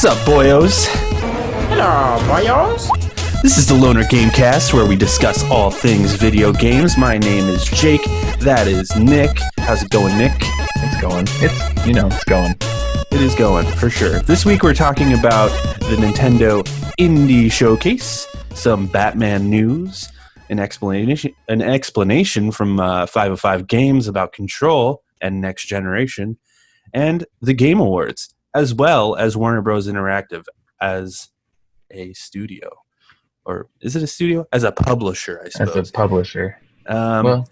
What's up, boyos? Hello, boyos. This is the Loner Gamecast, where we discuss all things video games. My name is Jake. That is Nick. How's it going, Nick? It's going. It's going. It is going, for sure. This week we're talking about the Nintendo Indie Showcase, some Batman news, an explanation from 505 Games about Control and Next Generation, and the Game Awards, as well as Warner Bros. Interactive as a studio. Or is it a studio? As a publisher, I suppose. As a publisher. Yeah,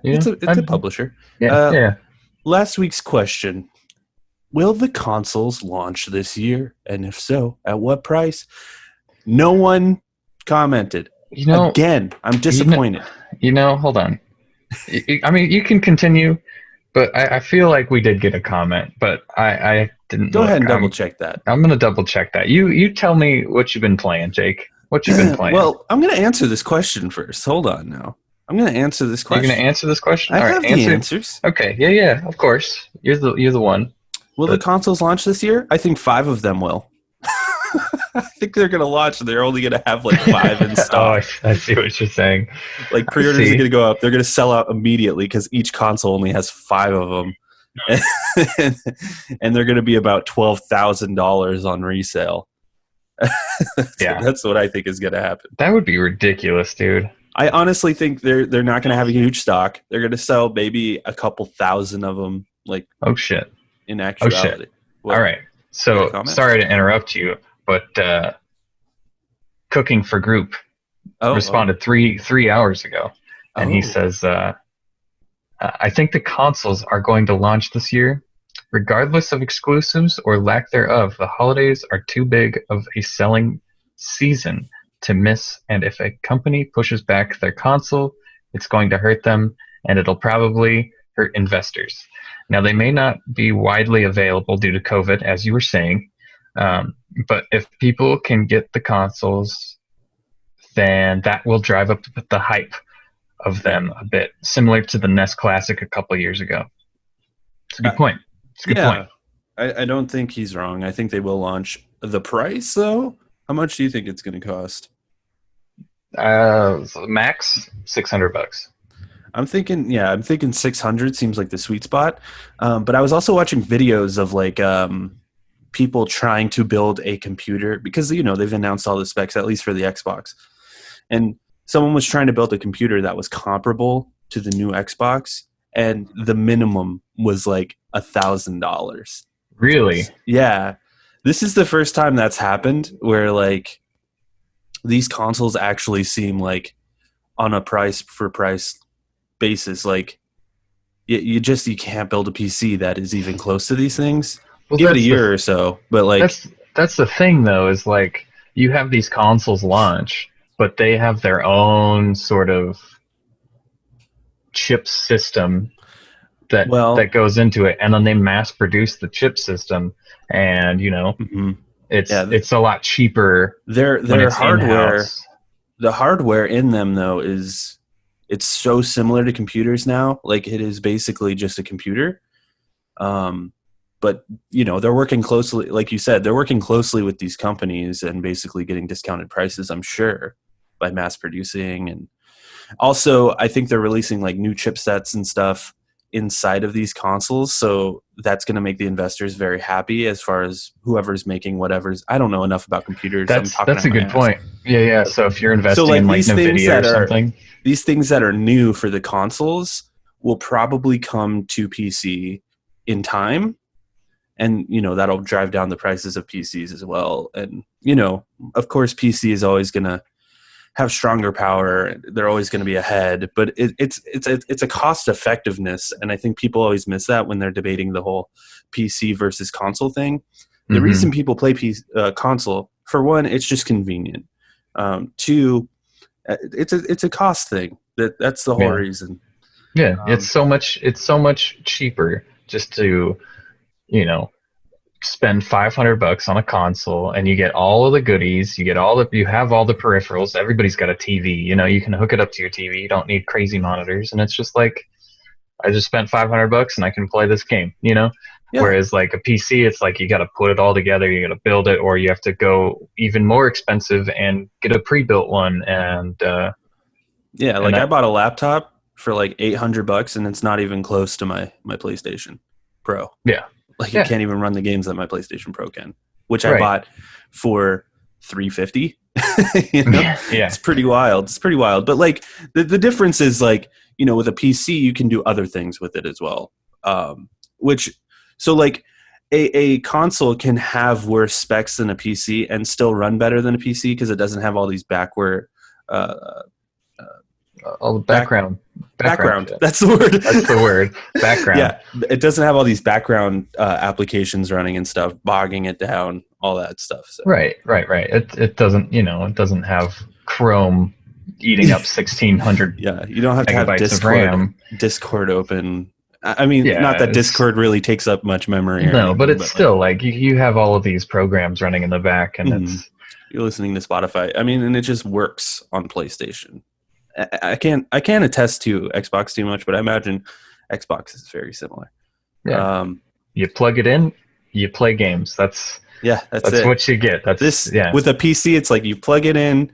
it's a publisher. Yeah. Last week's question: will the consoles launch this year? And if so, at what price? No one commented. Again, I'm disappointed. Hold on. I mean, you can continue, but I feel like we did get a comment, but I didn't. Go ahead and double check that. I'm going to double check that. You tell me what you've been playing, Jake. What you've been playing? Well, I'm going to answer this question first. Hold on now. I'm going to answer this question. You're going to answer this question? I have the answers. Okay. Yeah. Of course. You're the one. Will the consoles launch this year? I think 5 of them will. I think they're going to launch. They're only going to have like 5 in stock. I see what you're saying. Like pre-orders are going to go up. They're going to sell out immediately because each console only has 5 of them. And they're going to be about $12,000 on resale. That's what I think is going to happen. That would be ridiculous, dude. I honestly think they're not going to have a huge stock. They're going to sell maybe a couple thousand of them. Like, oh shit! In actuality. Oh shit! All right. So sorry to interrupt you, but Cooking for Group responded 3 hours ago, and he says, "I think the consoles are going to launch this year, regardless of exclusives or lack thereof. The holidays are too big of a selling season to miss, and if a company pushes back their console, it's going to hurt them, and it'll probably hurt investors. Now, they may not be widely available due to COVID, as you were saying, but if people can get the consoles, then that will drive up the hype of them a bit, similar to the NES Classic a couple of years ago." It's a good point. Point. I don't think he's wrong. I think they will launch. The price, though? How much do you think it's going to cost? Max $600. I'm thinking 600 seems like the sweet spot. But I was also watching videos of like people trying to build a computer because they've announced all the specs, at least for the Xbox. And someone was trying to build a computer that was comparable to the new Xbox, and the minimum was like $1,000. Really? Yeah. This is the first time that's happened where like these consoles actually seem like on a price for price basis. Like you can't build a PC that is even close to these things. Well, give it a year or so, but like that's the thing though, is like you have these consoles launch, but they have their own sort of chip system that goes into it, and then they mass produce the chip system, and it's a lot cheaper. Their hardware, in-house. The hardware in them though it's so similar to computers now. Like it is basically just a computer. But they're working closely, like you said, they're working closely with these companies and basically getting discounted prices, I'm sure, by mass producing. And also I think they're releasing like new chipsets and stuff inside of these consoles, so that's going to make the investors very happy as far as whoever's making whatever's. I don't know enough about computers. That's a good point. Yeah. So if you're investing in like NVIDIA or something, these things that are new for the consoles will probably come to PC in time, and that'll drive down the prices of PCs as well. And of course, PC is always going to have stronger power. They're always going to be ahead, but it's a cost effectiveness, and I think people always miss that when they're debating the whole PC versus console thing. The reason people play console, for one, it's just convenient. 2, it's a cost thing. That's the whole reason. Yeah, it's so much cheaper just to spend $500 on a console, and you get all of the goodies. You have all the peripherals. Everybody's got a TV. You can hook it up to your TV. You don't need crazy monitors, and it's just like, I just spent $500 and I can play this game. Yeah. Whereas like a PC, it's like you got to put it all together, you got to build it, or you have to go even more expensive and get a pre-built one. Yeah, And like I bought a laptop for like $800 and it's not even close to my PlayStation Pro. yeah, Like it yeah, can't even run the games that my PlayStation Pro can, which I right, bought for 350. You know, yeah, it's pretty wild. It's pretty wild. But like the difference is like, you know, with a PC you can do other things with it as well. Which so like a console can have worse specs than a PC and still run better than a PC because it doesn't have all these backward uh, all the back background background. shit. That's the word. That's the word, background. Yeah, it doesn't have all these background applications running and stuff, bogging it down, all that stuff. So Right, right, right. It doesn't, it doesn't have Chrome eating up 1600 yeah, you don't have to have megabytes of RAM. Discord open. I mean, not Yeah, that it's Discord really takes up much memory or no, but anything, it's but like still like you have all of these programs running in the back, and mhm, it's you're listening to Spotify. I mean, and it just works on PlayStation. I can't attest to Xbox too much, but I imagine Xbox is very similar. yeah. Um, You plug it in, you play games. yeah, that's That's it. what you get. That's This yeah. with a PC, it's like you plug it in.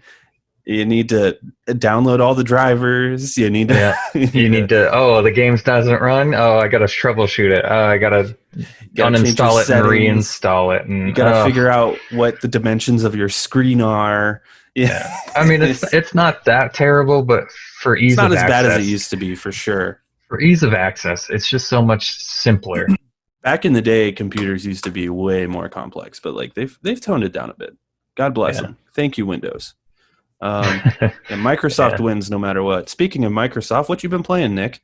You need to download all the drivers. You need to. Yeah. You You need need to. to, oh, the game doesn't run. Oh, I got to troubleshoot it. I got to You got to change your uninstall it and settings. reinstall it. You And, got to figure out what the dimensions of your screen are. Yeah, yeah. I mean, it's not that terrible, but for it's ease not of as bad as it access, used to be for sure. it's just so much simpler. Back in the day, computers used to be way more complex, but like they've toned it down a bit. God bless Yeah. them. Thank you, Windows. And Microsoft Yeah. wins no matter what. Speaking of Microsoft, what you been playing, Nick?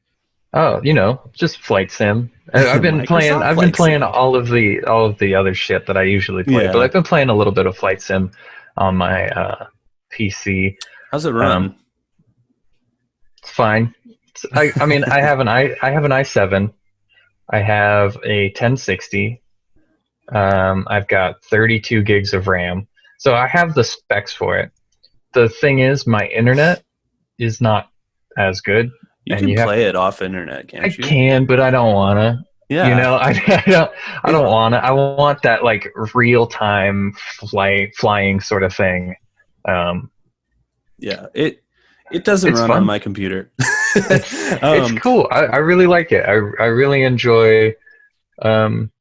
Oh, just flight sim. Microsoft I've been Flight playing Sim. all of the other shit that I usually play, but Yeah, I've been playing a little bit of flight sim on my PC. how's it Um, run? it's fine. I mean, I have an i7. I have a 1060. I've got 32 gigs of RAM. So I have the specs for it. The thing is, my internet is not as good, You and can you have play it off internet, I can't you? can, but I don't wanna. Yeah. I It, don't wanna. I want that like real time flying sort of thing. Um, yeah. It doesn't it's run on fun. my computer. It's um, cool. I really like it. I really enjoy um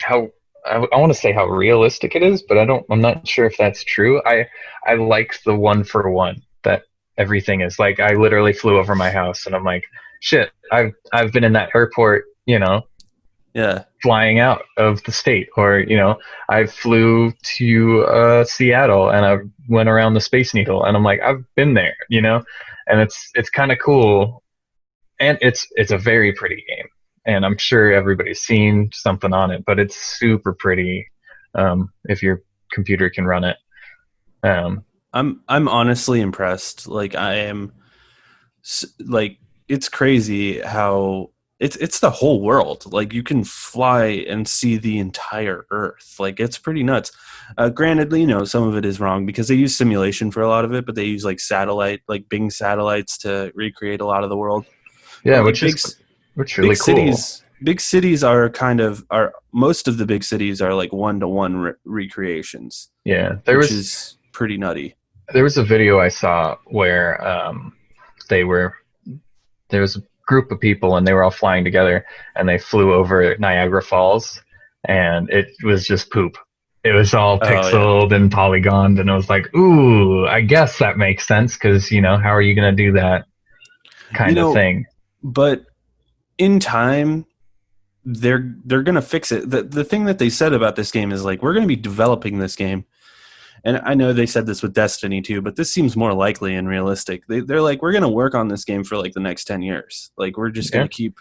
how I want to say how realistic it is, but I'm not sure if that's true. I like the one for one that everything is. Like I literally flew over my house and I'm like, shit, I've been in that airport, yeah. flying out of the state, or I flew to Seattle and I went around the Space Needle and I'm like, I've been there, and it's kind of cool, and it's a very pretty game, and I'm sure everybody's seen something on it, but it's super pretty, if your computer can run it. um, I'm honestly impressed. Like I am like it's crazy how it's the whole world. Like you can fly and see the entire earth. Like it's pretty nuts. Granted, some of it is wrong because they use simulation for a lot of it, but they use like Bing satellites to recreate a lot of the world. yeah, But like which big really cool. cities are most of the big cities are like one-to-one recreations, Yeah, which is pretty nutty. there was a video I saw where they were there was a group of people and they were all flying together and they flew over Niagara Falls, and it was just poop. It was all Oh yeah. pixeled and polygoned, and it was like, ooh, I guess that makes sense because how are you going to do that You kind of know, thing? but in time they're gonna fix it. The thing that they said about this game is like we're gonna be developing this game, and I know they said this with Destiny too, but this seems more likely and realistic. They're like we're gonna work on this game for like the next 10 years. Like we're just Yeah, gonna keep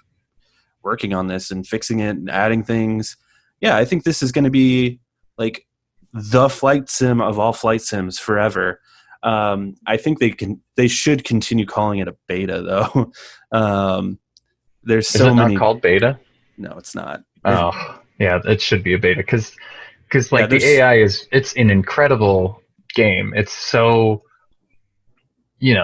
working on this and fixing it and adding things. Yeah, I think this is gonna be like the flight sim of all flight sims forever. I think they should continue calling it a beta though. There's is so it not many. called beta? No, it's not. Oh, yeah, it should be a beta because Yeah, like the there's AI it's an incredible game. It's so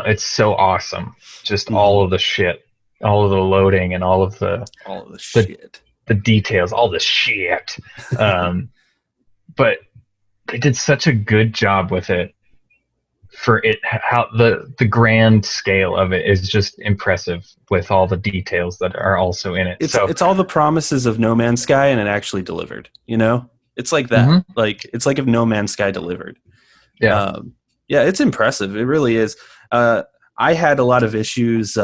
it's so awesome. Just all mhm, of the shit, all of the loading, and all of the all of the the shit. the details, all the shit. But they did such a good job with it. For it, how the grand scale of it is just impressive with all the details that are also in it. It's all the promises of No Man's Sky, and it actually delivered. It's like that. Mhm. Like it's like if No Man's Sky delivered. Yeah, Yeah, it's impressive. It really is. I had a lot of issues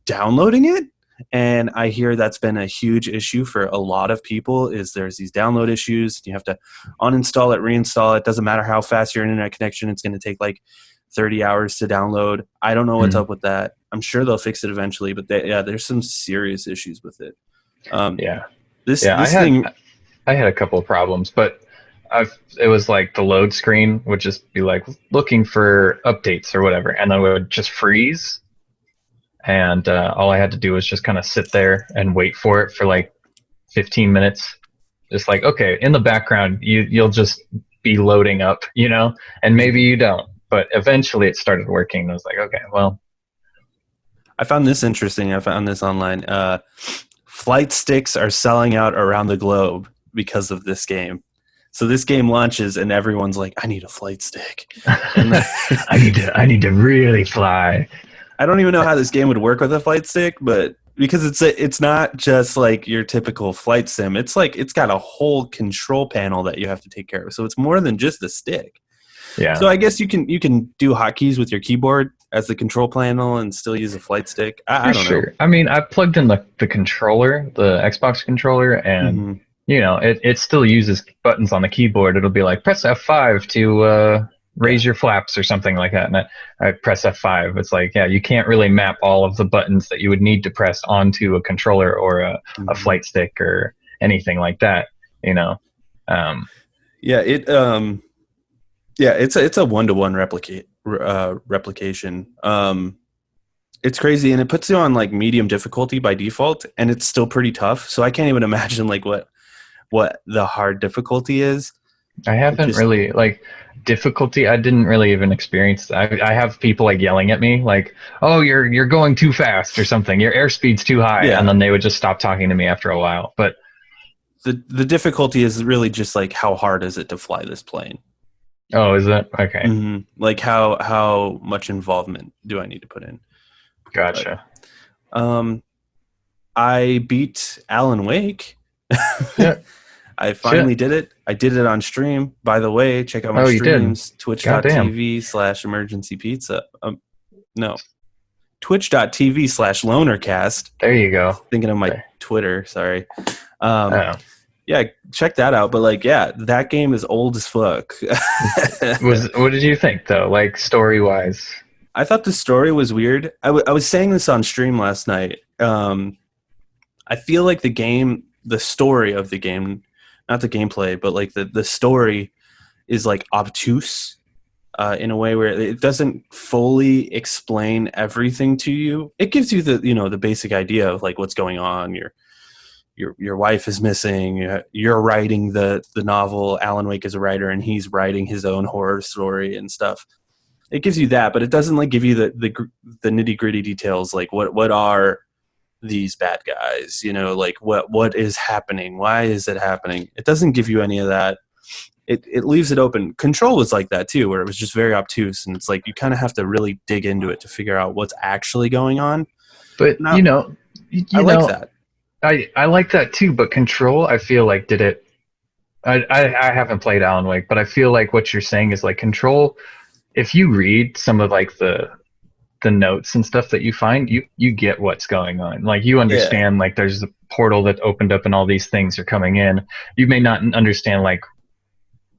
downloading it, and I hear that's been a huge issue for a lot of people. Is there's these download issues? You have to uninstall it, reinstall it. Doesn't matter how fast your internet connection. It's going to take like 30 hours to download. I don't know what's Mhm. up with that. I'm sure they'll fix it eventually, but there's some serious issues with it. yeah, This yeah. this thing. I had a couple of problems, but it was like the load screen would just be like looking for updates or whatever, and then it would just freeze. And all I had to do was just kind of sit there and wait for it for like 15 minutes. Just like, okay, in the background, you'll just be loading up, and maybe you don't. But eventually it started working. And I was like, okay, well. I found this interesting. I found this online. Flight sticks are selling out around the globe because of this game. So this game launches and everyone's like, I need a flight stick. And I need to really fly. I don't even know how this game would work with a flight stick, but because it's not just like your typical flight sim. It's like it's got a whole control panel that you have to take care of. So it's more than just the stick. Yeah. So I guess you can do hotkeys with your keyboard as the control panel and still use a flight stick. I don't know. I mean, I plugged in the controller, the Xbox controller, and it still uses buttons on the keyboard. It'll be like press F5 to raise your flaps or something like that, and I press F5. It's like, yeah, you can't really map all of the buttons that you would need to press onto a controller or a flight stick or anything like that. It's a 1-to-1 replication. It's crazy, and it puts you on like medium difficulty by default, and it's still pretty tough. So I can't even imagine like what the hard difficulty is. I haven't really like difficulty. I didn't really even experience. I have people like yelling at me like, "Oh, you're going too fast" or something. Your airspeed's too high, and then they would just stop talking to me after a while. But the difficulty is really just like how hard is it to fly this plane. Oh, is it? Okay. Mm-hmm. Like how much involvement do I need to put in? Gotcha. But, I beat Alan Wake. Yeah. I finally did it. I did it on stream. By the way, check out my streams. Twitch.tv/emergency pizza. No. Twitch.tv/lonercast. There you go. Thinking of my Twitter. Sorry. Yeah, check that out. But like, yeah, that game is old as fuck. What did you think though? Like story wise? I thought the story was weird. I was saying this on stream last night. I feel like the story of the game, not the gameplay, but like the story is like obtuse in a way where it doesn't fully explain everything to you. It gives you the basic idea of like what's going on. Your wife is missing. You're writing the novel. Alan Wake is a writer, and he's writing his own horror story and stuff. It gives you that, but it doesn't like give you the nitty gritty details. Like what are these bad guys? Like what is happening? Why is it happening? It doesn't give you any of that. It leaves it open. Control was like that too, where it was just very obtuse, and it's like you kind of have to really dig into it to figure out what's actually going on. But I like that. I like that too, but Control, I feel like did it. I haven't played Alan Wake, but I feel like what you're saying is like Control. If you read some of like the notes and stuff that you find, you get what's going on. Like you understand like there's a portal that opened up and all these things are coming in. You may not understand like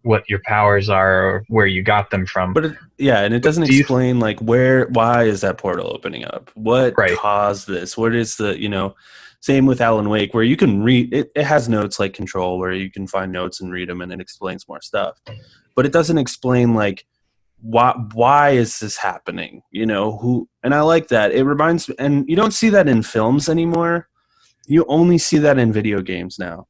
what your powers are or where you got them from. But and it doesn't explain like why is that portal opening up? What caused this? What is the same with Alan Wake, where you can read it. It has notes like Control, where you can find notes and read them, and it explains more stuff. But it doesn't explain like why is this happening? Who? And I like that. It reminds me, and you don't see that in films anymore. You only see that in video games now.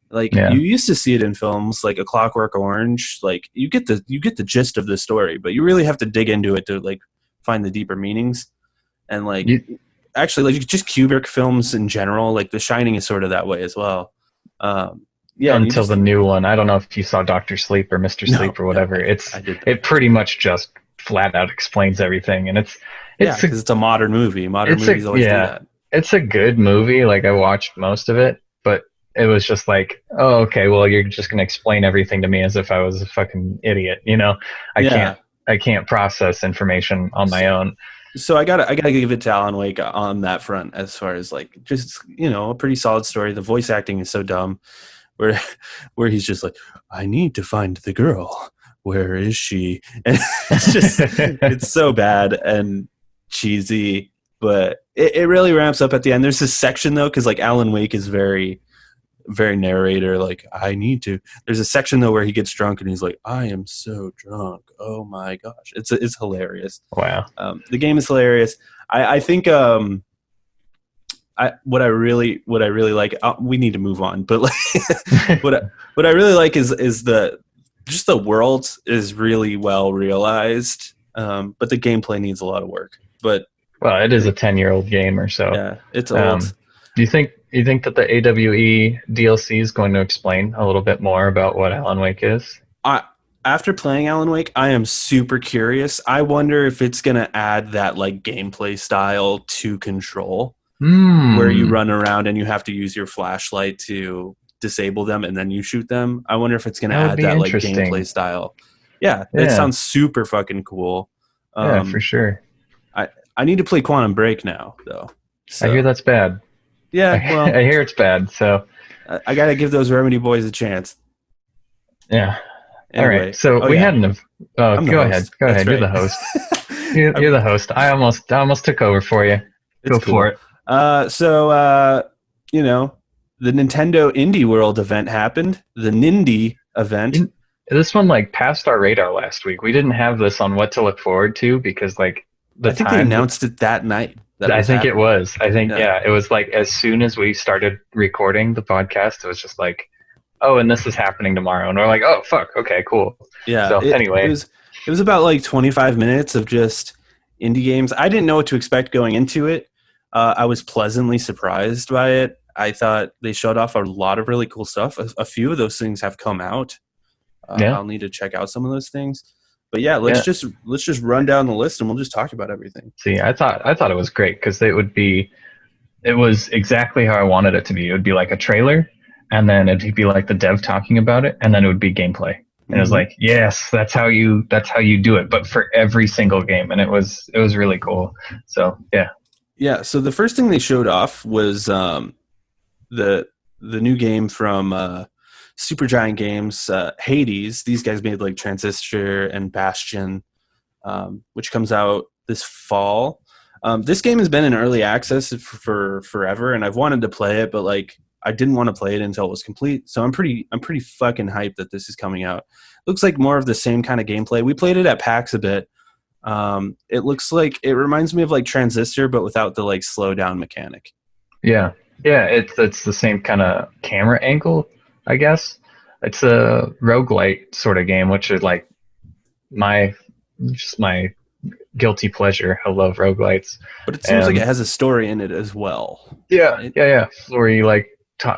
Like you used to see it in films, like A Clockwork Orange. Like you get the gist of the story, but you really have to dig into it to like find the deeper meanings. And like. Actually, like just Kubrick films in general, like The Shining is sort of that way as well. Yeah, and you Until just the new one. I don't know if you saw Doctor Sleep or Mister Sleep or no, whatever. I did. It pretty much just flat out explains everything, and Yeah, it's a because it's a modern movie. Modern it's a movies always do yeah, that. it's a good movie. Like I watched most of it, but it was just like, oh, okay, well, you're just gonna explain everything to me as if I was a fucking idiot. I can't Yeah. I can't process information on my So, own. so I gotta give it to Alan Wake on that front as far as like just a pretty solid story. The voice acting is so dumb, where where he's just like, I need to find the girl. Where is she? And it's so bad and cheesy, but it really ramps up at the end. There's this section though, because like Alan Wake is very very narrator, like I need to. There's a section though where he gets drunk and he's like, I am so drunk. Oh my gosh, it's hilarious. Wow. The game is hilarious. I think what I really like. We need to move on, but like what I really like is the world is really well realized, but the gameplay needs a lot of work. But Well, it is a 10-year-old game or so. yeah, it's old. Um, do you think that the AWE DLC is going to explain a little bit more about what Alan Wake is? I After playing Alan Wake, I am super curious. I wonder if it's gonna add that like gameplay style to Control, where you Hmm. run around and you have to use your flashlight to disable them and then you shoot them. I wonder if it's gonna That would add be that like interesting. gameplay style. Yeah, that Yeah. sounds super fucking cool. Yeah, for Um, sure. I I need to play Quantum Break now though. I hear So that's bad. I, yeah, well, I hear it's bad. So, I gotta give those Remedy boys a chance. yeah. All right. Anyway, So oh we yeah, had an. Oh, I'm the go ahead. host. Go That's ahead. You're right. the host. You're the host. I almost took over for you. It's Go for cool. it. You know, the Nintendo Indie World event happened. The Nindy event. In, this one like passed our radar last week. We didn't have this on what to look forward to because like the I think they time. announced it that night that it I was think it happening. was. I think Yeah. yeah. It was like as soon as we started recording the podcast, it was just like, oh, and this is happening tomorrow, and we're like, oh fuck, okay, cool. Yeah. So It anyway, was about like 25 minutes of just indie games. I didn't know what to expect going into it. I was pleasantly surprised by it. I thought they showed off a lot of really cool stuff. A few of those things have come out. yeah, I'll need to check out some of those things. But yeah, yeah. let's just run down the list and we'll just talk about everything. See, I thought it was great because it was exactly how I wanted it to be. It would be like a trailer, and then it'd be like the dev talking about it, and then it would be gameplay. And it was Mm-hmm. like, yes, that's how you do it, but for every single game, and it was really cool. So yeah, Yeah. So the first thing they showed off was the the new game from Supergiant Games, Hades. These guys made like Transistor and Bastion, which comes out this fall. This game has been in early access for forever, and I've wanted to play it, but like I didn't want to play it until it was complete. So I'm pretty fucking hyped that this is coming out. Looks like more of the same kind of gameplay. We played it at PAX a bit. It looks like it reminds me of like Transistor, but without the like slow down mechanic. yeah, yeah. It's the same kind of camera angle, I guess. It's a roguelite sort of game, which is like my just my guilty pleasure. I love roguelites. But it seems like it And has a story in it as well, yeah, right? yeah, yeah. Where you like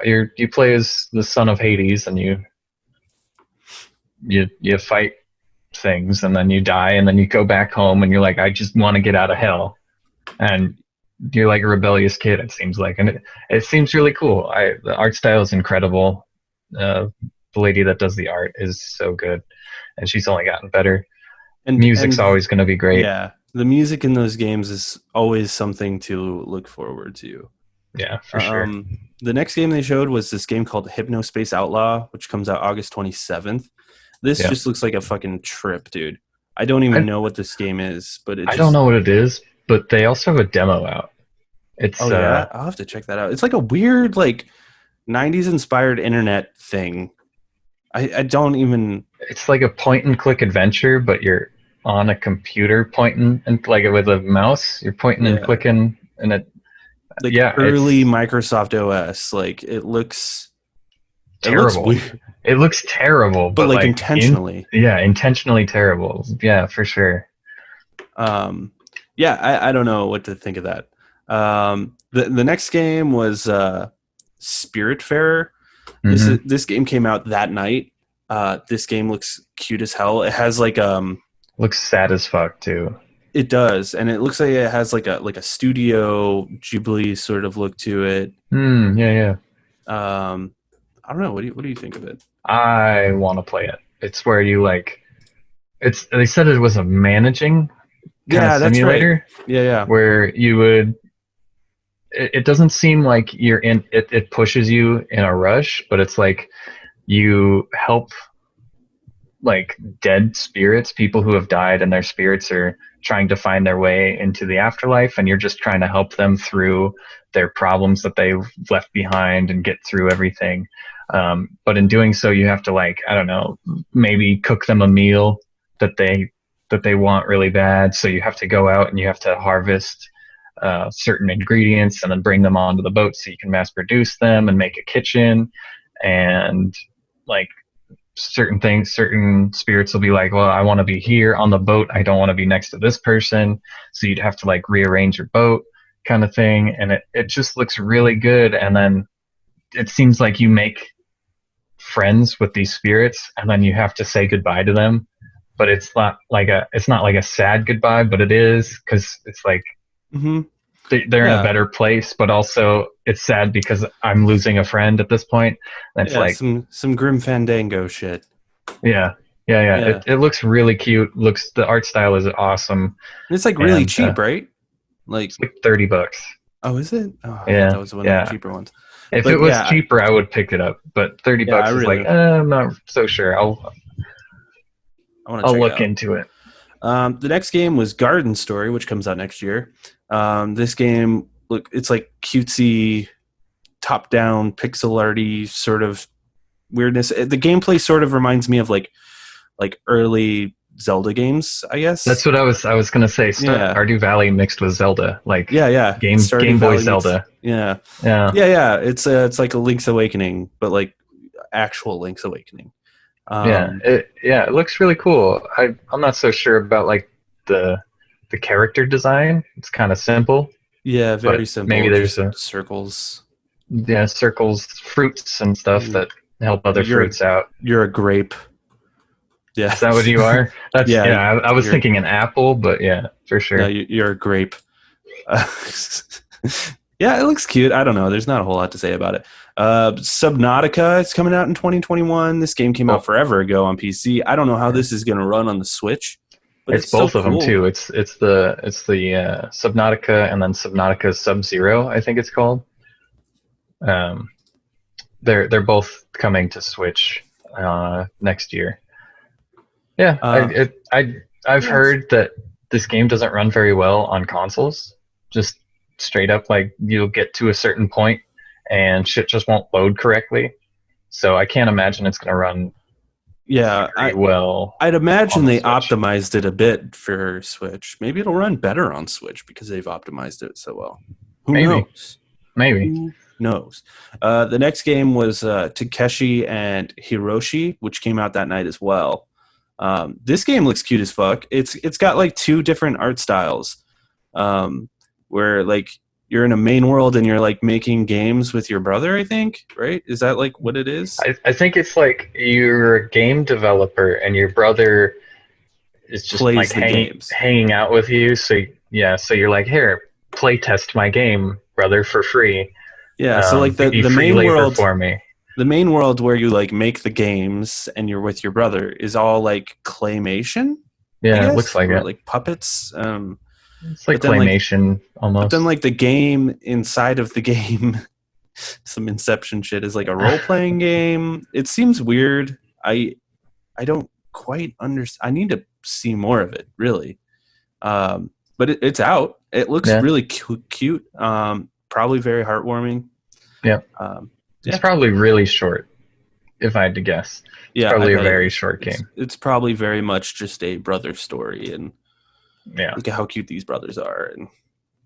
you play as the son of Hades, and you fight things, and then you die, and then you go back home, and you're like, I just want to get out of hell, and you're like a rebellious kid. It seems like, and it seems really cool. The art style is incredible. The lady that does the art is so good, and she's only gotten better. Music's And always going to be great. yeah, the music in those games is always something to look forward to. Yeah, for sure. The next game they showed was this game called Hypnospace Outlaw, which comes out August 27th. This Yeah. just looks like a fucking trip, dude. I don't even know what this game is, but it I don't just. know what it is, but they also have a demo out. It's Oh yeah, I'll have to check that out. It's like a weird like 90s inspired internet thing. I don't even. it's like a point and click adventure, but you're on a computer pointing and like with a mouse, you're pointing and Yeah, clicking, and it like yeah, early it's Microsoft OS. Like it looks terrible. weird, It looks terrible, but but like like in intentionally. yeah, intentionally terrible. Yeah, for sure. Um, yeah, I don't know what to think of that. The next game was Spiritfarer. This game came out that night. This game looks cute as hell. It has like looks sad as fuck too. It does, and it looks like it has like a Studio Ghibli sort of look to it. Yeah. I don't know. What do you think of it? I want to play it. It's where you like. It's they said it was a managing kind of simulator. That's right. Yeah. Where you would. It doesn't seem like you're in. It pushes you in a rush, but it's like you help like dead spirits, people who have died, and their spirits are trying to find their way into the afterlife, and you're just trying to help them through their problems that they've left behind and get through everything. But in doing so, you have to like, I don't know, maybe cook them a meal that they want really bad. So you have to go out and you have to harvest certain ingredients and then bring them onto the boat so you can mass produce them and make a kitchen. And like certain spirits will be like, well, I want to be here on the boat, I don't want to be next to this person, so you'd have to like rearrange your boat kind of thing. And it just looks really good. And then it seems like you make friends with these spirits and then you have to say goodbye to them, but it's not like a sad goodbye, but it is, because it's like they're in a better place, but also it's sad because I'm losing a friend at this point. And it's like some grim Fandango shit. Yeah. It looks really cute. The art style is awesome. And it's like really cheap, right? Like it's like $30. Oh, is it? Oh, yeah, that was one of the cheaper ones. If it was cheaper, I would pick it up. But $30 is like, I'm not so sure. I'll look into it. The next game was Garden Story, which comes out next year. This game, it's like cutesy, top-down, pixel arty sort of weirdness. The gameplay sort of reminds me of like early Zelda games, I guess. That's what I was gonna say. Stardew Valley mixed with Zelda, like Game Boy Zelda. It's like a Link's Awakening, but like actual Link's Awakening. It looks really cool. I'm not so sure about like the character design. It's kind of simple. Yeah, very simple. Maybe there's circles. Yeah, circles, fruits and stuff that help other fruits out. You're a grape. Yeah. Is that what you are? That's I was thinking an apple, but yeah, for sure. No, you're a grape. Yeah, it looks cute. I don't know. There's not a whole lot to say about it. Subnautica is coming out in 2021. This game came out forever ago on PC. I don't know how this is going to run on the Switch. But it's both of them too. It's the Subnautica and then Subnautica Sub-Zero, I think it's called. They're both coming to Switch next year. Yeah, I've heard that this game doesn't run very well on consoles. Just straight up, like you'll get to a certain point and shit just won't load correctly. So I can't imagine it's going to run. Yeah, well. I'd imagine they optimized it a bit for Switch. Maybe it'll run better on Switch because they've optimized it so well. Who knows? Maybe. Who knows? The next game was Takeshi and Hiroshi, which came out that night as well. This game looks cute as fuck. It's got like two different art styles, where like you're in a main world and you're like making games with your brother, I think, right? Is that like what it is? I think it's like you're a game developer and your brother is just like hanging out with you. So you're like, here, play test my game, brother, for free. Yeah, so like the main world for me. The main world where you like make the games and you're with your brother is all like claymation. Yeah, it looks like it. Like puppets. It's like claymation almost. But then like the game inside of the game, some Inception shit, is like a role-playing game. It seems weird. I don't quite understand. I need to see more of it, really. But it's out. It looks really cute. Probably very heartwarming. Yeah. It's probably really short, if I had to guess. It's probably a very short game. It's probably very much just a brother story, and look at how cute these brothers are, and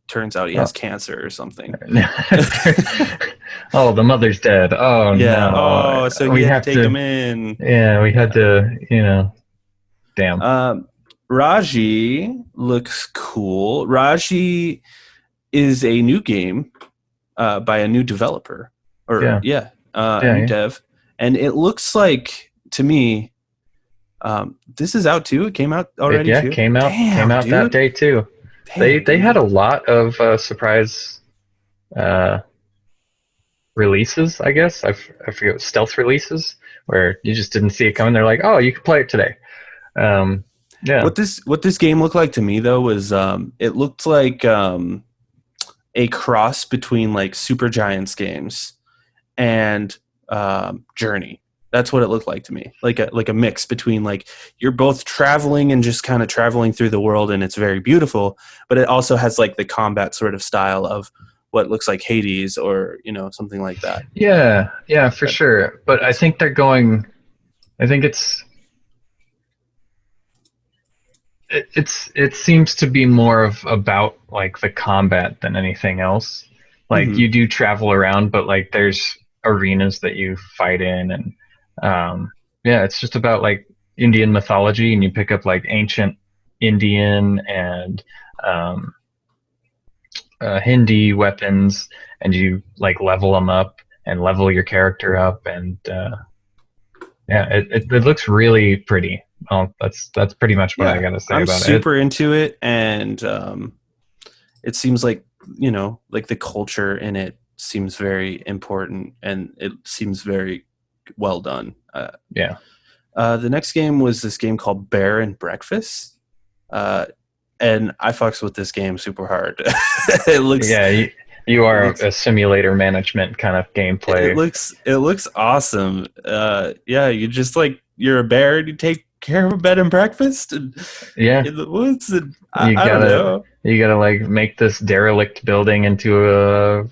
turns out he has cancer or something. Oh, the mother's dead. Oh, yeah. No. Oh, so we had to take him in. Yeah, we had to, damn. Raji looks cool. Raji is a new game by a new developer. new dev, and it looks like to me, this is out too. It came out already too. Came out Dude. that day too. They had a lot of surprise releases, I guess. I forget, stealth releases where you just didn't see it coming. They're like, oh, you can play it today. Yeah. What this game looked like to me though was it looked like a cross between like Super Giants games and Journey. That's what it looked like to me. Like a mix between like you're both traveling and just kind of traveling through the world, and it's very beautiful, but it also has like the combat sort of style of what looks like Hades or, you know, something like that. Yeah, for sure. But I think they're going. I think it seems to be more of about like the combat than anything else. Like you do travel around, but like there's arenas that you fight in, and yeah, it's just about like Indian mythology, and you pick up like ancient Indian and Hindi weapons, and you like level them up and level your character up, and yeah, it looks really pretty. Well, that's pretty much what I gotta say I'm about it. I'm super into it, and it seems like, you know, like the culture in it seems very important, and it seems very well done. Yeah. The next game was this game called Bear and Breakfast, and I fucks with this game super hard. It looks you are a simulator management kind of gameplay. It looks awesome. Yeah, you just like you're a bear and you take care of a bed and breakfast in the woods, and I don't know. You gotta like make this derelict building into a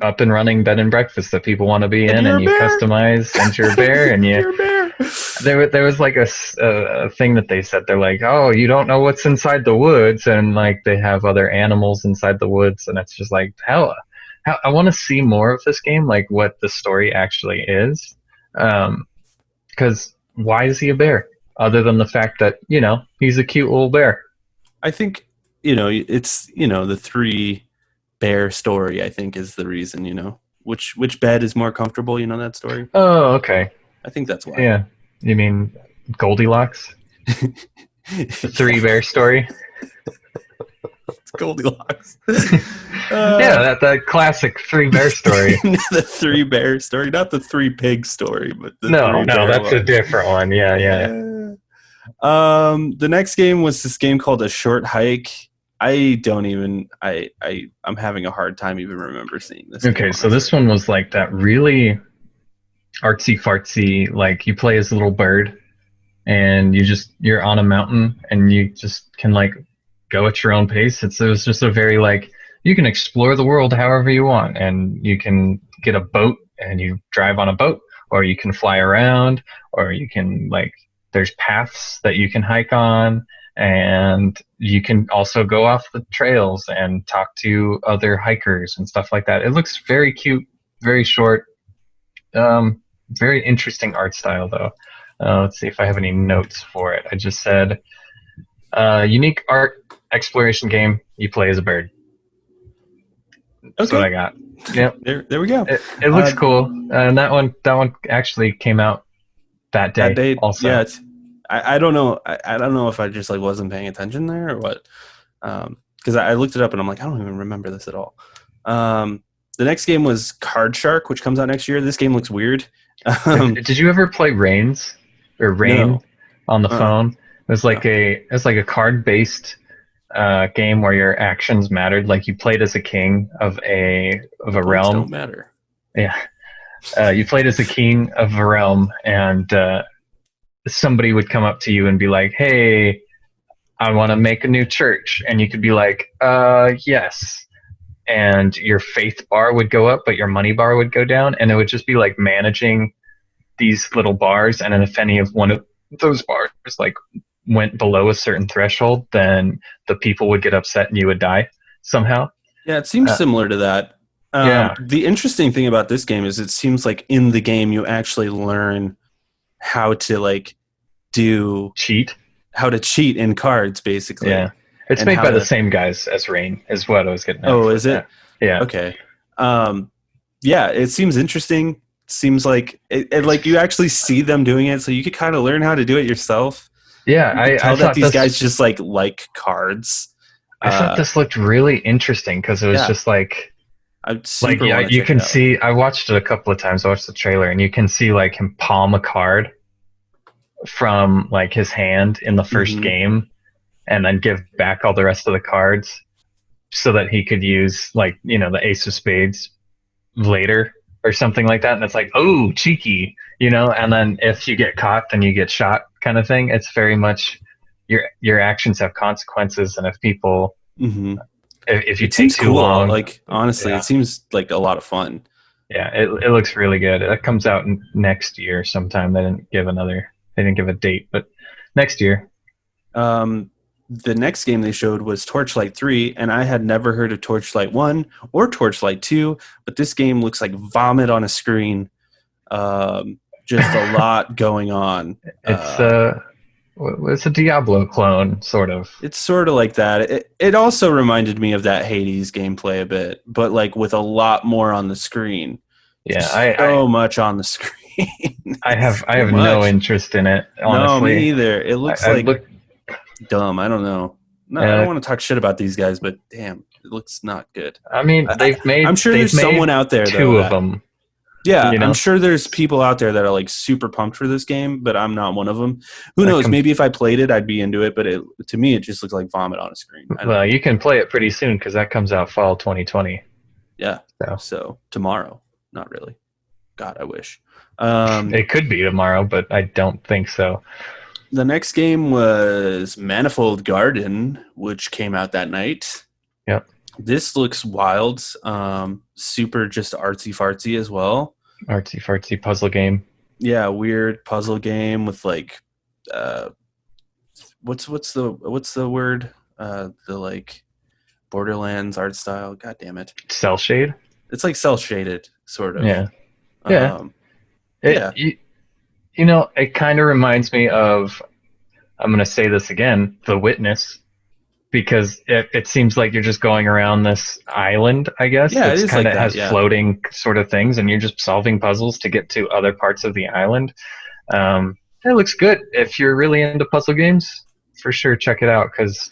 up and running bed and breakfast that people want to be in, and you customize, and you're a bear, and you. You're a bear. There was like a thing that they said. They're like, oh, you don't know what's inside the woods, and like they have other animals inside the woods, and it's just like how I want to see more of this game, like what the story actually is, because why is he a bear other than the fact that, you know, he's a cute little bear? I think, you know, it's, you know, the three bear story, I think, is the reason, you know, which bed is more comfortable, you know, that story. Oh, okay. I think that's why. Yeah. You mean Goldilocks? The three bear story? It's Goldilocks. Yeah, that classic three bear story. The three bear story, not the three pig story, but the no, that's one. A different one. Yeah. The next game was this game called A Short Hike. I'm having a hard time even remember seeing this. Okay, so this one was like that really artsy fartsy, like you play as a little bird and you're on a mountain and you just can like go at your own pace. It was just a very like, you can explore the world however you want, and you can get a boat and you drive on a boat, or you can fly around, or you can like, there's paths that you can hike on, and you can also go off the trails and talk to other hikers and stuff like that. It looks very cute, very short, very interesting art style though. Let's see if I have any notes for it. I just said unique art exploration game. You play as a bird. That's what I got. Yeah, there we go. It looks cool, and that one actually came out that day. That day also. Yeah, I don't know. I don't know if I just like wasn't paying attention there or what. Because I looked it up and I'm like, I don't even remember this at all. The next game was Card Shark, which comes out next year. This game looks weird. Did you ever play Rain No. on the phone? It was like a card based game where your actions mattered. Like you played as a king of a realm. Don't matter. Yeah. You played as a king of a realm, and somebody would come up to you and be like, hey, I want to make a new church. And you could be like, yes. And your faith bar would go up, but your money bar would go down. And it would just be like managing these little bars. And then if any of one of those bars like went below a certain threshold, then the people would get upset and you would die somehow. Yeah, it seems similar to that. The interesting thing about this game is it seems like in the game you actually learn how to like how to cheat in cards, basically. Yeah, it's made by the same guys as Rain, is what I was getting at. Oh, is it? Yeah. Okay. yeah, it seems interesting. Seems like like you actually see them doing it, so you could kind of learn how to do it yourself. Yeah, You could I tell that thought these this guys just like cards. I thought this looked really interesting because it was Yeah, just I like super yeah, want to you check it can out. see. I watched it a couple of times. I watched the trailer, and you can see like him palm a card from like his hand in the first Hmm. game, and then give back all the rest of the cards so that he could use like the ace of spades later or something like that. And it's like, oh, cheeky, and then if you get caught, then you get shot kind of thing. It's very much your actions have consequences, and if people Hmm. if you It take seems too cool. long, Like honestly, it yeah, seems like a lot of fun. yeah, it looks really good. It comes out next year sometime. They didn't give a date, but next year. Um, the next game they showed was Torchlight 3, and I had never heard of Torchlight 1 or Torchlight 2, but this game looks like vomit on a screen. Just a lot going on. It's it's a Diablo clone, sort of. It's sort of like that. It also reminded me of that Hades gameplay a bit, but like with a lot more on the screen. Yeah, Just so much on the screen. It's I too have no much. interest in it, No, me honestly. either. It looks I like look dumb. I don't know. No, I don't uh, want to talk shit about these guys, but damn, it looks not good. I mean, I'm sure they've there's someone made out there though two of that, them, yeah, you I'm know. sure there's people out there that are like super pumped for this game, but I'm not one of them. Who That knows? comes Maybe if I played it, I'd be into it. But to me, it just looks like vomit on a screen. I don't Well, know. you can play it pretty soon because that comes out fall 2020. Yeah. So So tomorrow, not really. God, I wish. it could be tomorrow, but I don't think so. The next game was Manifold Garden, which came out that night. Yep. This looks wild. Super just artsy fartsy as well. Artsy fartsy puzzle game. Yeah, weird puzzle game with like uh what's the word? The like Borderlands art style. God damn it. Cell shade. It's like cell shaded, sort of. Yeah. Yeah. Um It yeah. it kind of reminds me of. I'm going to say this again, The Witness, because it seems like you're just going around this island, I guess. Yeah, it That's is kind like of that, has yeah. floating sort of things, and you're just solving puzzles to get to other parts of the island. It looks good. If you're really into puzzle games, for sure check it out, because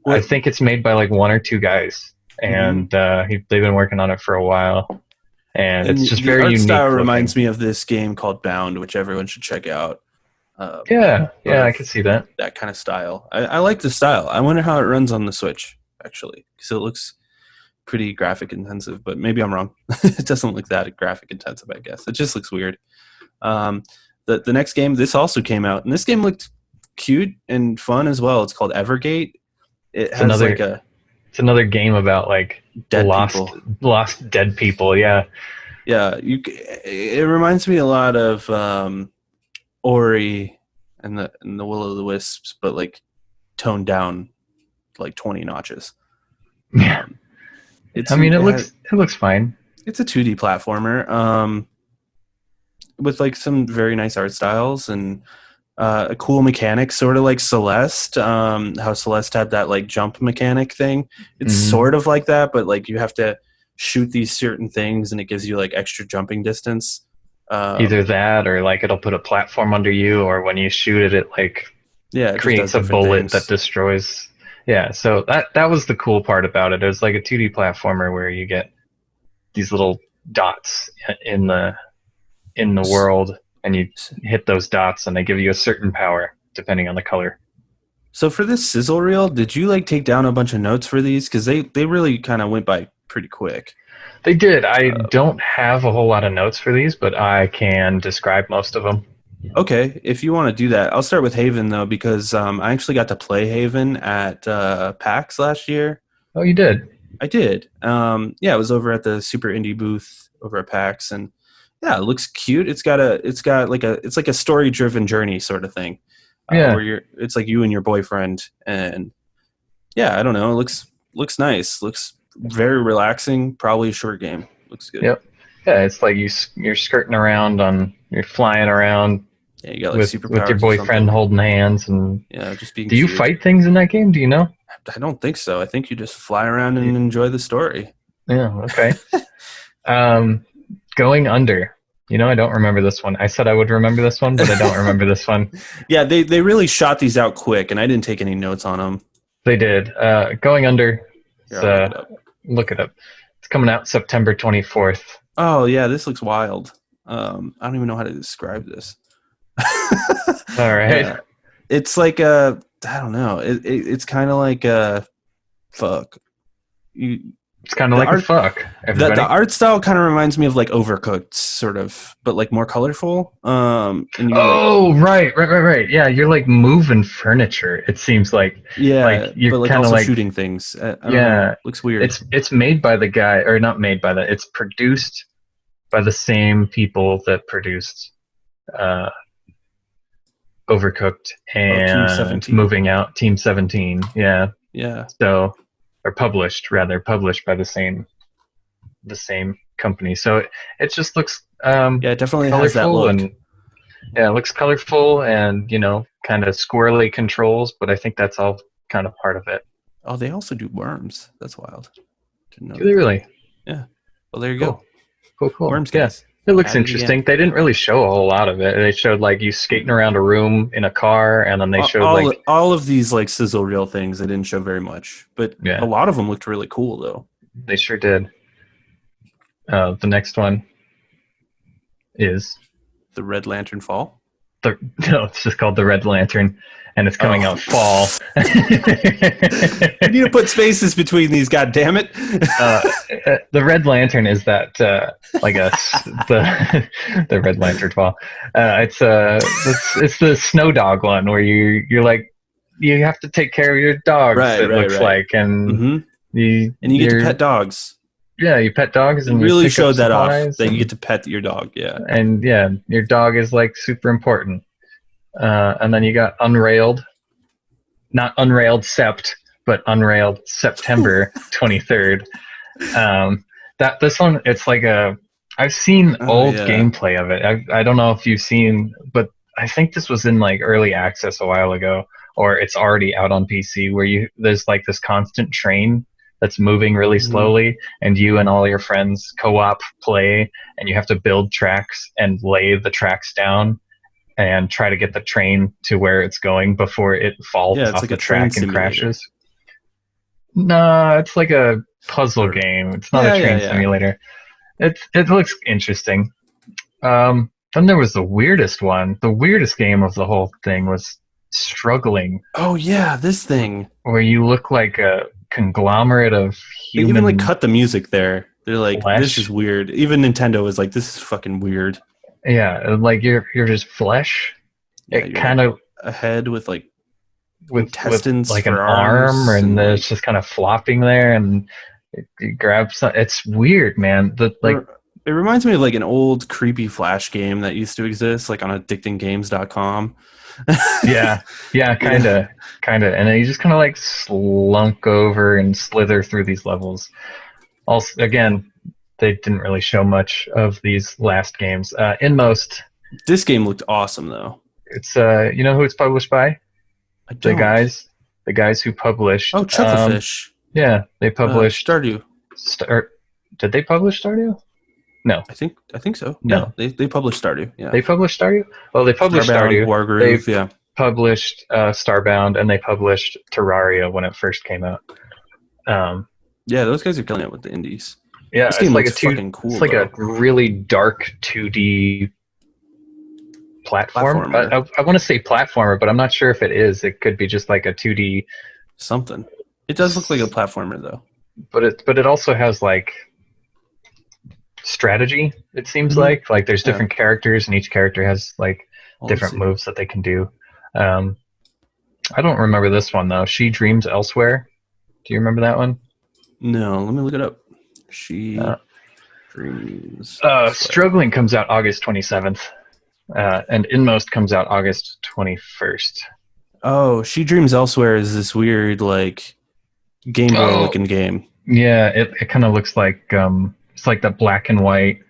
I What think it's made by like one or two guys, mhm. and they've been working on it for a while, and it's And just the very art style unique reminds looking. me of this game called Bound, which everyone should check out. Yeah, Sort yeah, I of can see that. that kind of style. I like the style. I wonder how it runs on the Switch, actually, because it looks pretty graphic intensive, but maybe I'm wrong. It doesn't look that graphic intensive, I guess. It just looks weird. Um, the next game, this also came out, and this game looked cute and fun as well. It's called Evergate. It It's has like another a it's another game about like dead people. lost dead people. Yeah, Yeah, it reminds me a lot of Ori and the Will of the Wisps, but like toned down like 20 notches. yeah. It's I mean, it it looks fine. it's a 2D platformer with like some very nice art styles and a cool mechanic, sort of like Celeste. How Celeste had that like jump mechanic thing. It's Hmm. sort of like that, but like you have to shoot these certain things, and it gives you like extra jumping distance. Either Um, that or like it'll put a platform under you, or when you shoot it, it like yeah, it just does creates a different bullet that things. destroys. Yeah, so that was the cool part about it. It was like a 2D platformer where you get these little dots in the world, and you hit those dots, and they give you a certain power depending on the color. So for this sizzle reel, did you like take down a bunch of notes for these? Because they really kind of went by pretty quick. They did. I Uh, don't have a whole lot of notes for these, but I can describe most of them. okay, if you want to do that, I'll start with Haven though, because I actually got to play Haven at PAX last year. Oh, you did? I did. Yeah, it was over at the Super Indie booth over at PAX, and yeah, it looks cute. It's like a story driven journey sort of thing, Yeah. it's like you and your boyfriend, and yeah, I don't know, it looks nice, looks very relaxing. Probably a short game. Looks good. Yep. Yeah, it's like you're skirting around you're flying around Yeah, you got like with your superpowers or something. boyfriend holding hands. And Yeah, just being do you cute. fight things in that game? Do you know? I don't think so. I think you just fly around and enjoy the story. Yeah. Okay. Um, Going Under. You know, I don't remember this one. I said I would remember this one, but I don't remember this one. Yeah, they really shot these out quick, and I didn't take any notes on them. They did. Going Under. Here, I'll look it up. Look it up. It's coming out September 24th. Oh, yeah, this looks wild. I don't even know how to describe this. All right. It's like I don't know. It's kind of like fuck. It's kind of like a fuck. The art style kind of reminds me of like Overcooked, sort of, but like more colorful. Right. Yeah, you're like moving furniture. It seems like. Yeah, like you're but like kind of also like shooting things. I don't know. Looks weird. It's made by the guy, or not made by the. It's produced by the same people that produced Overcooked and Moving Out, Team 17. Yeah. Yeah. So, or published by the same company. So it just looks it definitely has that look. And yeah, it looks colorful and kind of squirrely controls, but I think that's all kind of part of it. Oh, they also do worms. That's wild. Didn't know. Do they really? Yeah. Well, there you go. Cool. Worms, guys. It looks interesting. They didn't really show a whole lot of it. They showed like you skating around a room in a car, and then they showed all of these like sizzle reel things. They didn't show very much, but a lot of them looked really cool though. They sure did. The next one is the Red Lantern Fall. No, it's just called the Red Lantern, and it's coming out fall. You need to put spaces between these. God damn it! The Red Lantern is that the Red Lantern Fall. It's the Snow Dog one where you're like you have to take care of your dogs. It looks like, and you get to pet dogs. Yeah, you pet dogs, and you really showed that off. That you get to pet your dog. Yeah, and your dog is like super important. And then you got Unrailed, not Unrailed Sept, but Unrailed September 23rd. This one, it's like I've seen old gameplay of it. I don't know if you've seen, but I think this was in like early access a while ago, or it's already out on PC. Where there's like this constant train that's moving really slowly, and you and all your friends co-op play, and you have to build tracks and lay the tracks down and try to get the train to where it's going before it falls off the track and crashes. No, it's like a puzzle game. It's not a train simulator. It looks interesting. Then there was the weirdest one. The weirdest game of the whole thing was Struggling. Oh yeah, this thing. Where you look like a conglomerate of human... They even like cut the music there. They're like, flesh. This is weird. Even Nintendo is like, this is fucking weird. Yeah, like you're just flesh. It kind of a head with like intestines, with like an arm, and it's just kind of flopping there, and it grabs. It's weird, man. It reminds me of like an old creepy Flash game that used to exist, like on addictinggames.com. yeah, kind of, and then you just kind of like slunk over and slither through these levels. Also, again, they didn't really show much of these last games. Inmost. This game looked awesome, though. It's you know who it's published by? I don't. The guys who published. Oh, Chucklefish. Yeah, they published Stardew. Did they publish Stardew? No, I think so. No, they published Stardew. Yeah, they published Stardew. Well, they published Stardew. Wargroove. They published Starbound, and they published Terraria when it first came out. Yeah, those guys are killing it with the indies. Yeah, this game looks fucking cool. It's like a really dark 2D platformer. I want to say platformer, but I'm not sure if it is. It could be just like a 2D something. It does look like a platformer though. But it also has like strategy. It seems like there's different characters, and each character has like different moves that they can do. I don't remember this one though. She Dreams Elsewhere. Do you remember that one? No, let me look it up. She Dreams. Struggling comes out August 27th, and Inmost comes out August 21st. Oh, She Dreams Elsewhere is this weird like Game Boy looking game. Yeah, it kind of looks like it's like the black and white.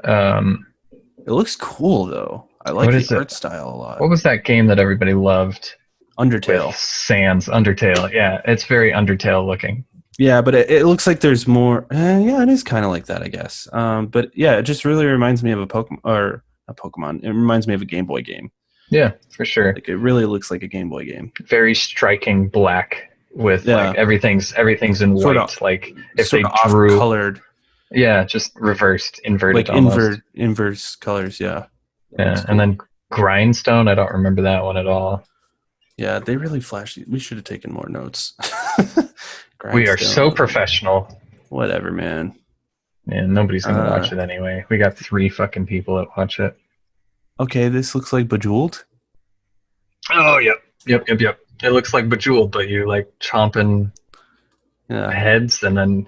It looks cool though. I like the art style a lot. What was that game that everybody loved? Undertale. Sans Undertale. Yeah, it's very Undertale looking. Yeah, but it looks like there's more. Yeah, it is kind of like that, I guess. But yeah, it just really reminds me of a Pokemon or a Pokemon. It reminds me of a Game Boy game. Yeah, for sure. Like it really looks like a Game Boy game. Very striking black with Yeah, like everything's in sort white. of, Like if sort they of off drew, colored, yeah, just reversed, inverted like almost. inverse colors. Yeah, that looks Yeah, and cool. then grindstone. I don't remember that one at all. Yeah, they really flashy. We should have taken more notes. We are so Grindstone, professional, whatever, man. and nobody's gonna Uh, watch it anyway. We got 3 fucking people that watch it. okay, this looks like Bejeweled. Oh, yep. It looks like Bejeweled, but you like chomping Yeah, heads, and then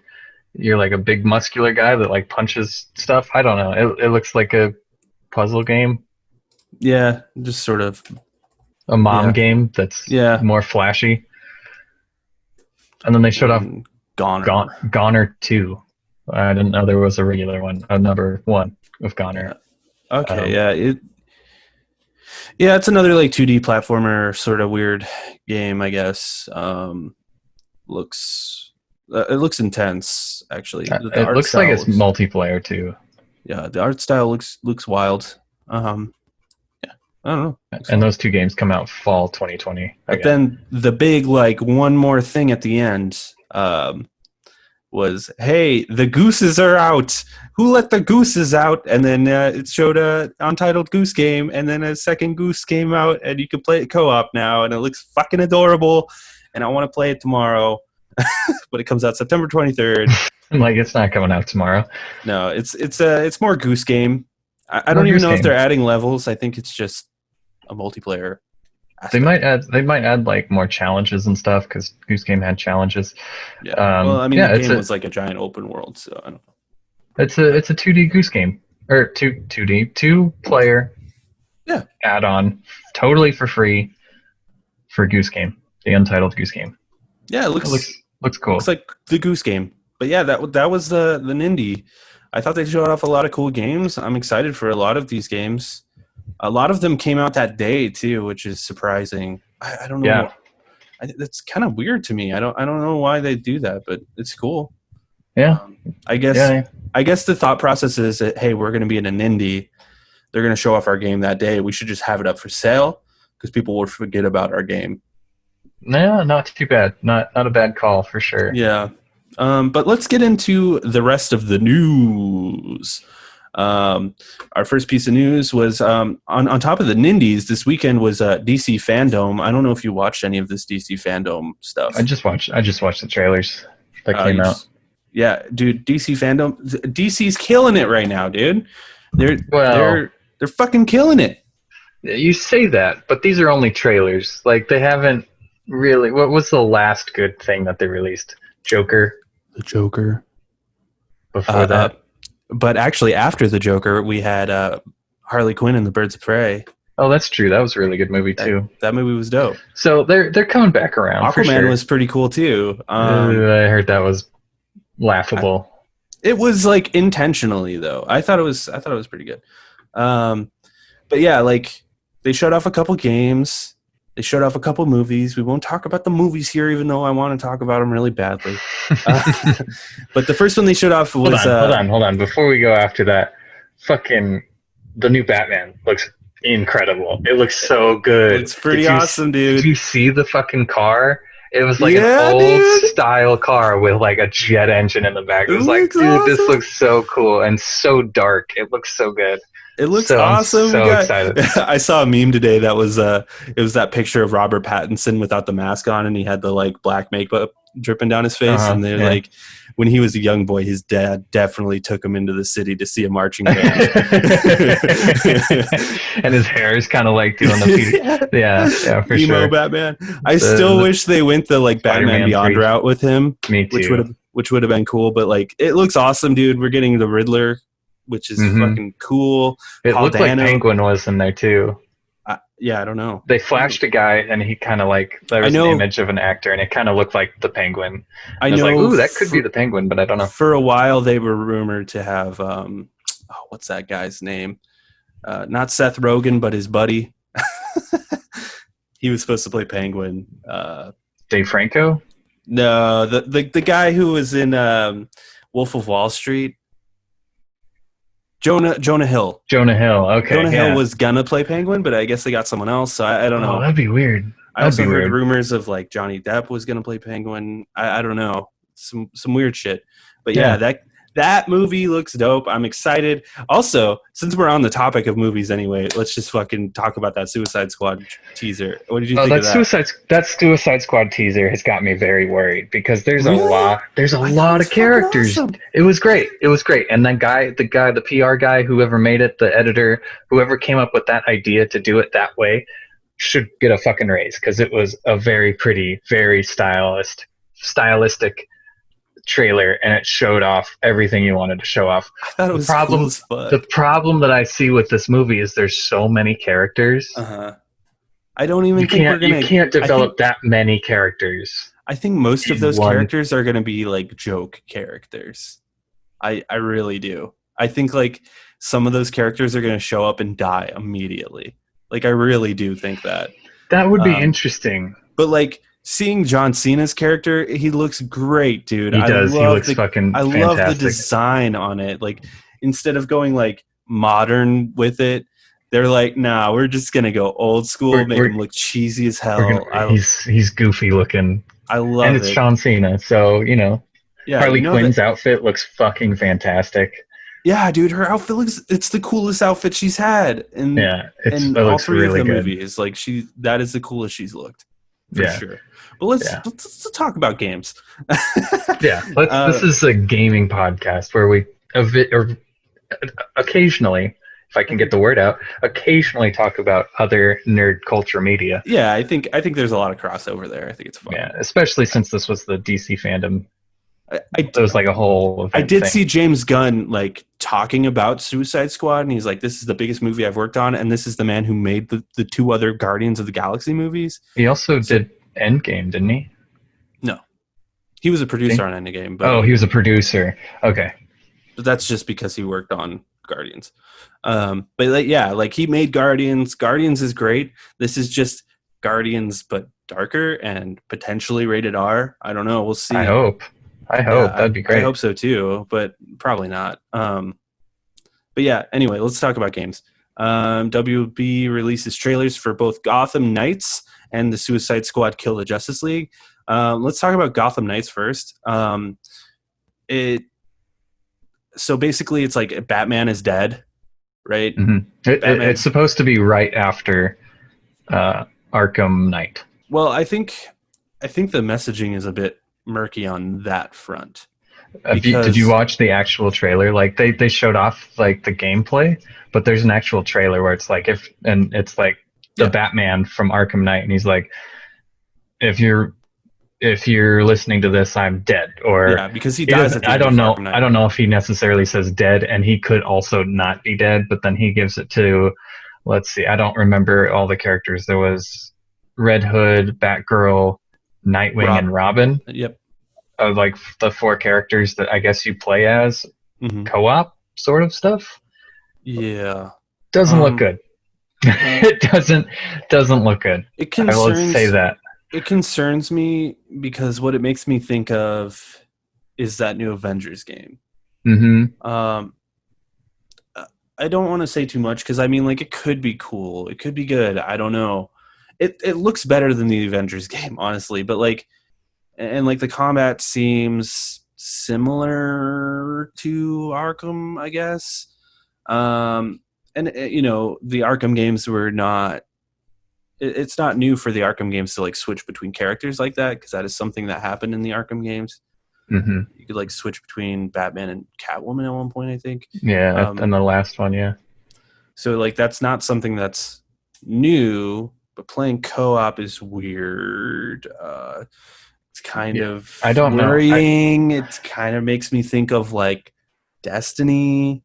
you're like a big muscular guy that like punches stuff. I don't know. It looks like a puzzle game, yeah, just sort of. a mom Yeah, game that's yeah. more flashy. And then they showed off And Goner. Goner 2. I didn't know there was a regular one, a number one of Yeah. Goner. Okay. Um, Yeah. Yeah. It's another like 2D platformer, sort of weird game, I guess. Looks. It looks intense, actually. The it art looks like style it's looks. multiplayer too. Yeah, the art style looks wild. Yeah, I don't know. Looks And fun. those 2 games come out fall 2020 But again. then the big like one more thing at the end was, hey, the gooses are out. Who let the gooses out? And then it showed a untitled goose game, and then a second goose came out, and you can play it co-op now, and it looks fucking adorable. And I want to play it tomorrow, but it comes out September 23rd. Like it's not coming out tomorrow. No, it's more goose game. I More don't even Goose know if they're Game. adding levels. I think it's just a multiplayer They aspect. might add like more challenges and stuff because Goose Game had challenges. Yeah. Well, I mean, the Yeah, game was like a giant open world, so I don't know. it's a 2D Goose Game or 2 player Yeah. add-on, totally for free for Goose Game, the untitled Goose Game. Yeah, it It looks looks cool. like the Goose Game. But yeah, that was the Nindy. I thought they showed off a lot of cool games. I'm excited for a lot of these games. A lot of them came out that day too, which is surprising. I don't Yeah, know. That's kind of weird to me. I don't know why they do that, but it's cool. yeah, Um, I guess yeah. I guess the thought process is that, hey, we're going to be in a Nindy. They're going to show off our game that day. We should just have it up for sale because people will forget about our game. No, not too bad. Not a bad call for sure. Yeah. But let's get into the rest of the news. Our first piece of news was on top of the Nindies, this weekend was DC Fandome. I don't know if you watched any of this DC Fandome stuff. I just watched the trailers that came You out. yeah, dude, DC Fandome. DC's killing it right now, dude. They're Well, they're they're fucking killing it. you say that, but these are only trailers. Like they haven't really. What was the last good thing that they released? Joker. The Joker. Before that. But actually, after the Joker, we had Harley Quinn and the Birds of Prey. Oh, that's true. That was a really good movie too. That movie was dope. So they're coming back around for Aquaman sure. was pretty cool too. I heard that was laughable. It was like intentionally though. I thought it was pretty good. But yeah, like they showed off a couple games. They showed off a couple movies. We won't talk about the movies here, even though I want to talk about them really badly. But the first one they showed off was hold on. Before we go after that, fucking the new Batman looks incredible. It looks so good. It's pretty awesome, dude. Did you see the fucking car? It was like Yeah, an old dude. style car with like a jet engine in the back. It was like, looks dude, this awesome. looks so cool and so dark. It looks so good. It looks So I'm awesome. so excited. I saw a meme today that was it was that picture of Robert Pattinson without the mask on, and he had the like black makeup dripping down his face, and they're Yeah. like, when he was a young boy, his dad definitely took him into the city to see a marching band. And his hair is kind of like doing the yeah, for emo sure. Batman. I still wish they went the like Batman Spider-Man Beyond 3. route with him, Me too. which would have been cool. But like, it looks awesome, dude. We're getting the Riddler, which is fucking cool. It Paul looked like Dano. Penguin was in there too. Yeah, I don't know. They flashed a guy, and he kind of like there was an image of an actor, and it kind of looked like the Penguin. I was know. like, ooh, that could be the Penguin, but I don't know. For a while, they were rumored to have what's that guy's name? Not Seth Rogen, but his buddy. He was supposed to play Penguin. Dave Franco. No, the guy who was in Wolf of Wall Street, Jonah Hill. Jonah Hill. Okay, Jonah Hill yeah. was gonna play Penguin, but I guess they got someone else. So I don't Oh, know. that'd be weird. I That'd also be heard weird. rumors of like Johnny Depp was gonna play Penguin. I don't know, some weird shit. But yeah, Yeah. that movie looks dope. I'm excited. Also, since we're on the topic of movies anyway, let's just fucking talk about that Suicide Squad teaser. What did you Oh, think of that? That Suicide Squad teaser has got me very worried because Really? there's a I thought it lot was of fucking characters. awesome. It was great. It was great. And the PR guy, whoever made it, the editor, whoever came up with that idea to do it that way, should get a fucking raise because it was a very pretty, very stylistic trailer, and it showed off everything you wanted to show off. I thought it The was cool problem, as fuck. the problem that I see with this movie is there's so many characters. Uh-huh. I don't even think we're You gonna. can't I think develop that many characters I think most of in those one. characters are gonna be like joke characters. I really do. I think like some of those characters are gonna show up and die immediately. Like I really do think that. That would be Um, interesting. but like seeing John Cena's character, he looks great, dude. He does. He looks I fucking love the fantastic. design on it. Like instead of going like modern with it, they're like, nah, we're just gonna go old school, make We're him look cheesy as we're hell. gonna. He's goofy looking, I and love it's it. Sean Cena. So Yeah, Harley you know that. Quinn's outfit looks fucking fantastic. Yeah, dude, her outfit looks. It's the coolest outfit she's had Yeah, in it all looks three of really the good. movies. Like that is the coolest she's looked for Yeah, sure. But let's yeah, let's talk about games. yeah. This uh, is a gaming podcast where we or occasionally, if I can get the word out, occasionally talk about other nerd culture media. yeah, I think there's a lot of crossover there. I think it's fun. Yeah, especially since this was the DC fandom. I, It I, was like a whole I event did thing. see James Gunn like talking about Suicide Squad, and he's like, "This is the biggest movie I've worked on, and this is the man who made the two other Guardians of the Galaxy movies." He also So did Endgame, didn't he? no, he was a producer Think? on Endgame, Oh, he was a producer. Okay. but that's just because he worked on Guardians. But like, yeah, like he made Guardians. Guardians is great. This is just Guardians, but darker and potentially rated R. I don't know. We'll I see. hope. Yeah, That'd be I great. hope so too, but probably not. But yeah, anyway, let's talk about games. WB releases trailers for both Gotham Knights and the Suicide Squad Kill the Justice League. Let's talk about Gotham Knights first. It so basically it's like Batman is dead, right? It's supposed to be right after Arkham Knight. Well, I think the messaging is a bit murky on that front. Did you watch the actual trailer? Like they showed off like the gameplay, but there's an actual trailer where it's like it's like the Batman from Arkham Knight, and he's like, if you're listening to this, I'm dead. Or yeah, because he dies at the end of Arkham Knight. I don't know if he necessarily says dead, and he could also not be dead, but then he gives it to, let's see, I don't remember all the characters. There was Red Hood, Batgirl, Nightwing, and Robin. Yep. Of like the four characters that I guess you play as Mm-hmm. co-op sort of stuff. Yeah. Doesn't look good. It doesn't look good. I will say that. It concerns me because what it makes me think of is that new Avengers game. Mm-hmm. I don't want to say too much because I mean, like, it could be cool, it could be good. I don't know. It looks better than the Avengers game, honestly, but like, and like the combat seems similar to Arkham, I guess. And you know, the Arkham games were not. It's not new for the Arkham games to like switch between characters like that, because that is something that happened in the Arkham games. Mm-hmm. You could like switch between Batman and Catwoman at one point, I think. Yeah, and the last one, yeah. So like that's not something that's new, but playing co-op is weird. It's kind of I don't worrying. It kind of makes me think of like Destiny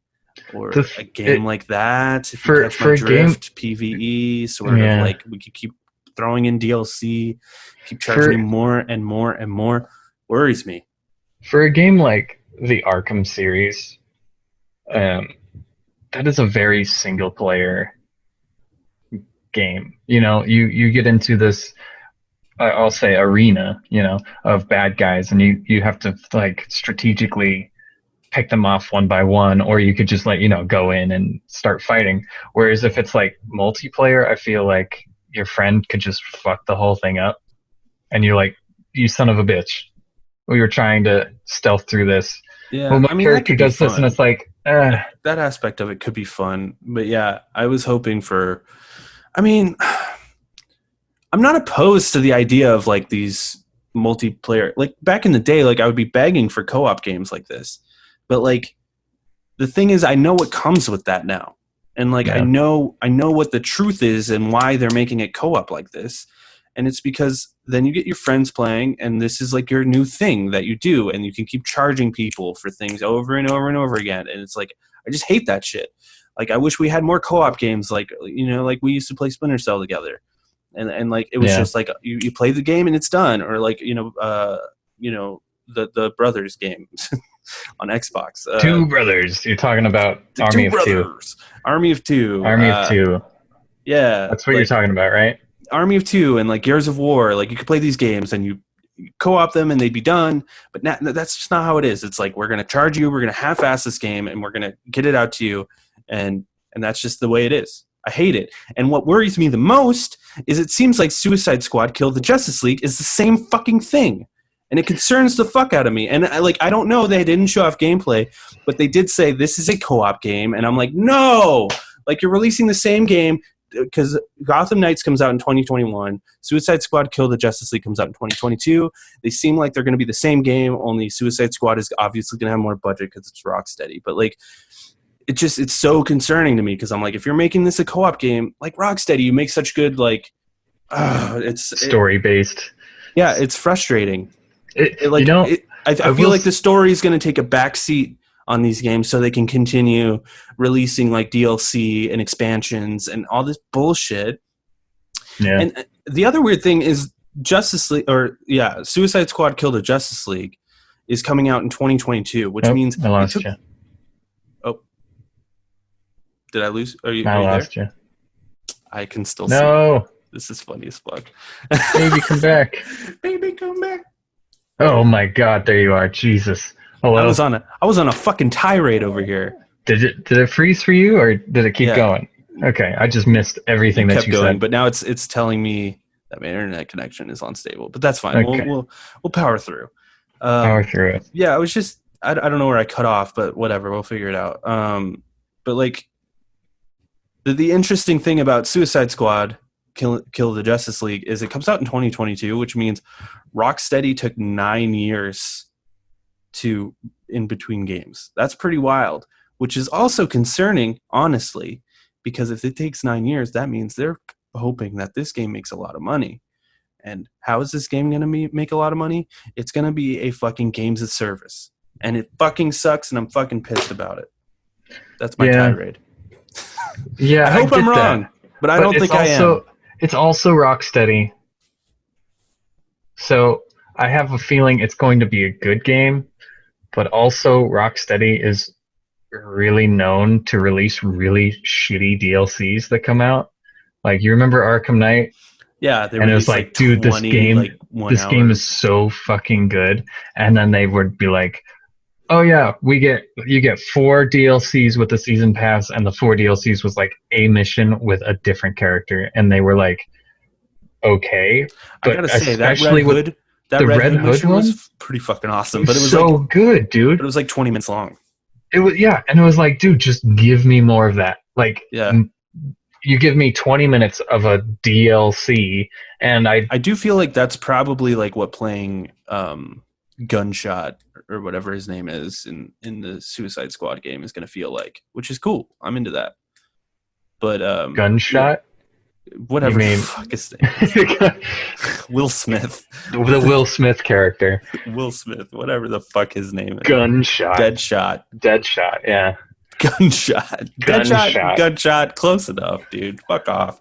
or a game like that. If you catch my drift, PvE, sort of like we could keep throwing in DLC, keep charging me more and more and more. Worries me. For a game like the Arkham series, that is a very single player game. You know, you get into this I'll say arena, of bad guys, and you have to like strategically pick them off one by one, or you could just go in and start fighting. Whereas if it's like multiplayer, I feel like your friend could just fuck the whole thing up, and you're like, you son of a bitch, we were trying to stealth through this. Well, Yeah, my I mean that character could be does this, and fun. it's like, That aspect of it could be fun, but yeah, I was hoping for. I mean, I'm not opposed to the idea of like these multiplayer. Like back in the day, like I would be begging for co-op games like this, but like the thing is, I know what comes with that now, and like yeah, I know what the truth is and why they're making it co-op like this, and it's because then you get your friends playing, and this is like your new thing that you do, and you can keep charging people for things over and over and over again, and it's like I just hate that shit. Like I wish we had more co-op games, like like we used to play Splinter Cell together, and like it was yeah. just like you play the game and it's done, or like the brothers game on Xbox. Two brothers. You're talking about The Army Two of Two. Brothers, Army of Two. Army of Two. Yeah, That's what you're like talking about, right? Army of Two and like Gears of War. Like you could play these games and you co-op them and they'd be done. But that's just not how it is. It's like we're gonna charge you, we're gonna half-ass this game, and we're gonna get it out to you, and that's just the way it is. I hate it. And what worries me the most is it seems like Suicide Squad Kill the Justice League is the same fucking thing. And it concerns the fuck out of me. And I don't know, they didn't show off gameplay, but they did say this is a co-op game. And I'm like, no! Like you're releasing the same game because Gotham Knights comes out in 2021. Suicide Squad Kill the Justice League comes out in 2022. They seem like they're going to be the same game, only Suicide Squad is obviously going to have more budget because it's Rocksteady. But like, it's so concerning to me because I'm like, if you're making this a co-op game, like Rocksteady, you make such good Story based. Yeah, it's frustrating. I I feel will. like the story is going to take a backseat on these games so they can continue releasing like DLC and expansions and all this bullshit. Yeah. And the other weird thing is Suicide Squad Kill the Justice League is coming out in 2022, which means I lost you. Oh, did I lose? Are you I lost there? you. I can still see. No. This is funny as fuck. Baby, come back. Baby, come back. Oh my God! There you are. Jesus. Hello. I was on a fucking tirade over here. Did it freeze for you, or did it keep going? Okay, I just missed everything that you said. But now it's telling me that my internet connection is unstable. But that's fine. Okay. We'll power through. Power through it. Yeah, I was just I don't know where I cut off, but whatever. We'll figure it out. But like the interesting thing about Suicide Squad Kill the Justice League is it comes out in 2022, which means Rocksteady took 9 years to in between games. That's pretty wild, which is also concerning, honestly, because if it takes 9 years, that means they're hoping that this game makes a lot of money. And how is this game going to make a lot of money? It's going to be a fucking games as service. And it fucking sucks, and I'm fucking pissed about it. That's my tirade. Yeah, I hope I'm wrong, but I don't think I am. It's also Rocksteady. So I have a feeling it's going to be a good game, but also Rocksteady is really known to release really shitty DLCs that come out. Like, you remember Arkham Knight? Yeah, and it was like, dude, this game is so fucking good. And then they would be like, oh yeah, you get 4 DLCs with the season pass, and the 4 DLCs was like a mission with a different character, and they were like, okay. But I gotta say that Red Hood mission was pretty fucking awesome. But it was so good, dude. But it was like 20 minutes long. It was and it was like, dude, just give me more of that. Like, you give me 20 minutes of a DLC, and I do feel like that's probably like what playing Gunshot or whatever his name is in the Suicide Squad game is going to feel like, which is cool. I'm into that. But Gunshot, whatever the fuck his name is. Will Smith, the Will Smith character. Will Smith, whatever the fuck his name is. Gunshot, Deadshot, yeah. Gunshot, close enough, dude. Fuck off.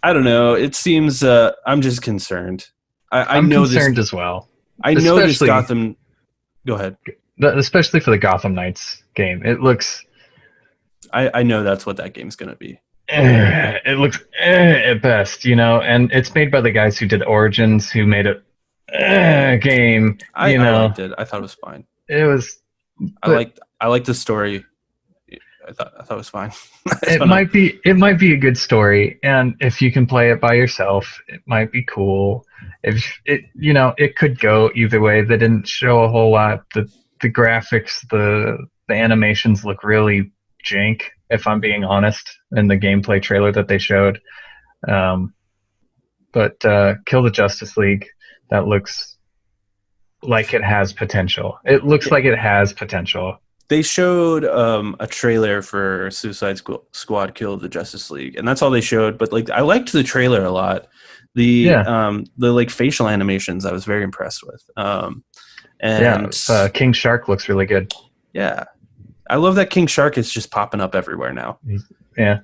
I don't know. It seems I'm just concerned. I'm concerned as well. I know this Gotham. Go ahead. Especially for the Gotham Knights game, it looks. I know that's what that game's going to be. it looks at best, and it's made by the guys who did Origins, who made a game. I liked it. I thought it was fine. It was. I liked the story. I thought it was fine. It might be a good story, and if you can play it by yourself, it might be cool. If it could go either way. They didn't show a whole lot. The graphics, the animations look really jank, if I'm being honest, in the gameplay trailer that they showed. But Kill the Justice League, that looks like it has potential. It looks like it has potential. They showed a trailer for Suicide Squad Kill the Justice League, and that's all they showed. But like, I liked the trailer a lot. The like facial animations, I was very impressed with. King Shark looks really good. Yeah, I love that King Shark is just popping up everywhere now. Yeah,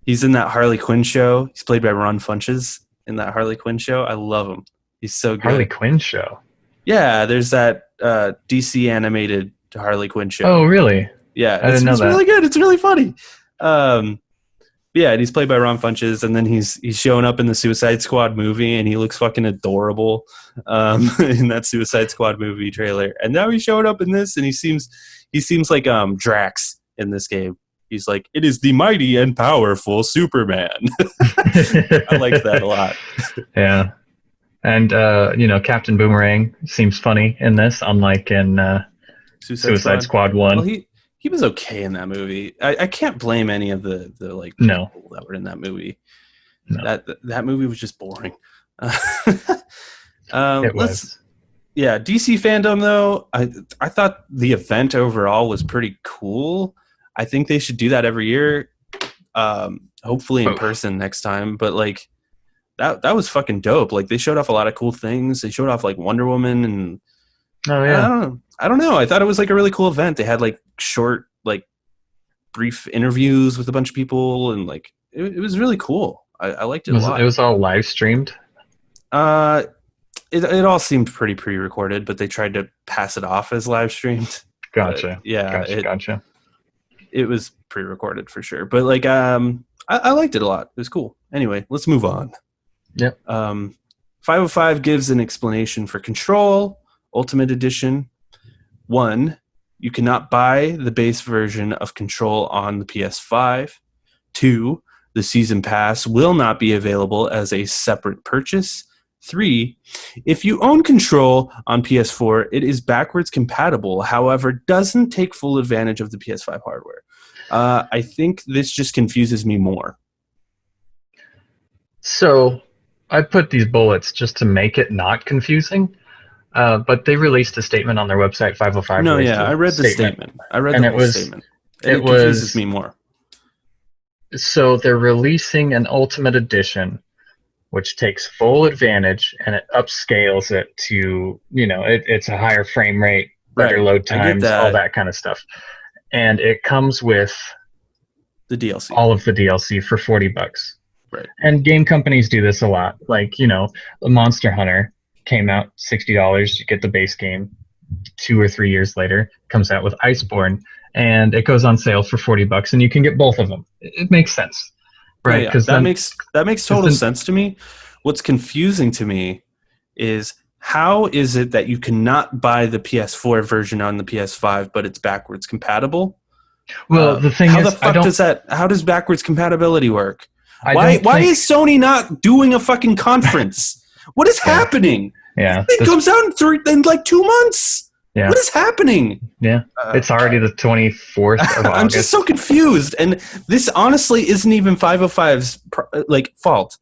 he's in that Harley Quinn show. He's played by Ron Funches in that Harley Quinn show. I love him. He's so good. Harley Quinn show. Yeah, there's that DC animated Harley Quinn show. Oh, really? Yeah, I didn't know that. It's really good. It's really funny. Yeah, and he's played by Ron Funches, and then he's showing up in the Suicide Squad movie, and he looks fucking adorable in that Suicide Squad movie trailer. And now he's showing up in this, and he seems like Drax in this game. He's like, it is the mighty and powerful Superman. I liked that a lot. Yeah. And, Captain Boomerang seems funny in this, unlike in Suicide Squad 1. Well, he was okay in that movie. I can't blame any of the people that were in that movie. No. That movie was just boring. It was. Yeah, DC Fandome, though, I thought the event overall was pretty cool. I think they should do that every year, hopefully in person next time. But, like, that was fucking dope. Like, they showed off a lot of cool things. They showed off, like, Wonder Woman and... Oh, yeah. I don't know. I thought it was, like, a really cool event. They had, like, short, like, brief interviews with a bunch of people, and, like, it was really cool. I liked it a lot. It was all live streamed? It all seemed pretty pre-recorded, but they tried to pass it off as live streamed. Gotcha. Gotcha. It was pre-recorded for sure, but like I liked it a lot. It was cool. Anyway, let's move on. Yep. 505 gives an explanation for Control Ultimate Edition. 1, you cannot buy the base version of Control on the PS5. 2, the season pass will not be available as a separate purchase. 3, if you own Control on PS4, it is backwards compatible, however, doesn't take full advantage of the PS5 hardware. I think this just confuses me more. So, I put these bullets just to make it not confusing, but they released a statement on their website, 505. No, yeah, I read the statement. I read the whole statement. And it confuses me more. So, they're releasing an Ultimate Edition, which takes full advantage, and it upscales it to, it's a higher frame rate, better load times, all that kind of stuff. And it comes with the DLC, all of the DLC for $40. Right. And game companies do this a lot. Like, the Monster Hunter came out $60. You get the base game. 2 or 3 years later, comes out with Iceborne, and it goes on sale for $40, and you can get both of them. It makes sense. Right, because that makes total sense to me. What's confusing to me is, how is it that you cannot buy the PS4 version on the PS5, but it's backwards compatible? Well, the thing is, how does backwards compatibility work? Why is Sony not doing a fucking conference? What is happening? Yeah, it comes out in like 2 months. Yeah. What is happening? Yeah, it's already the 24th of August. I'm just so confused, and this honestly isn't even 505's fault,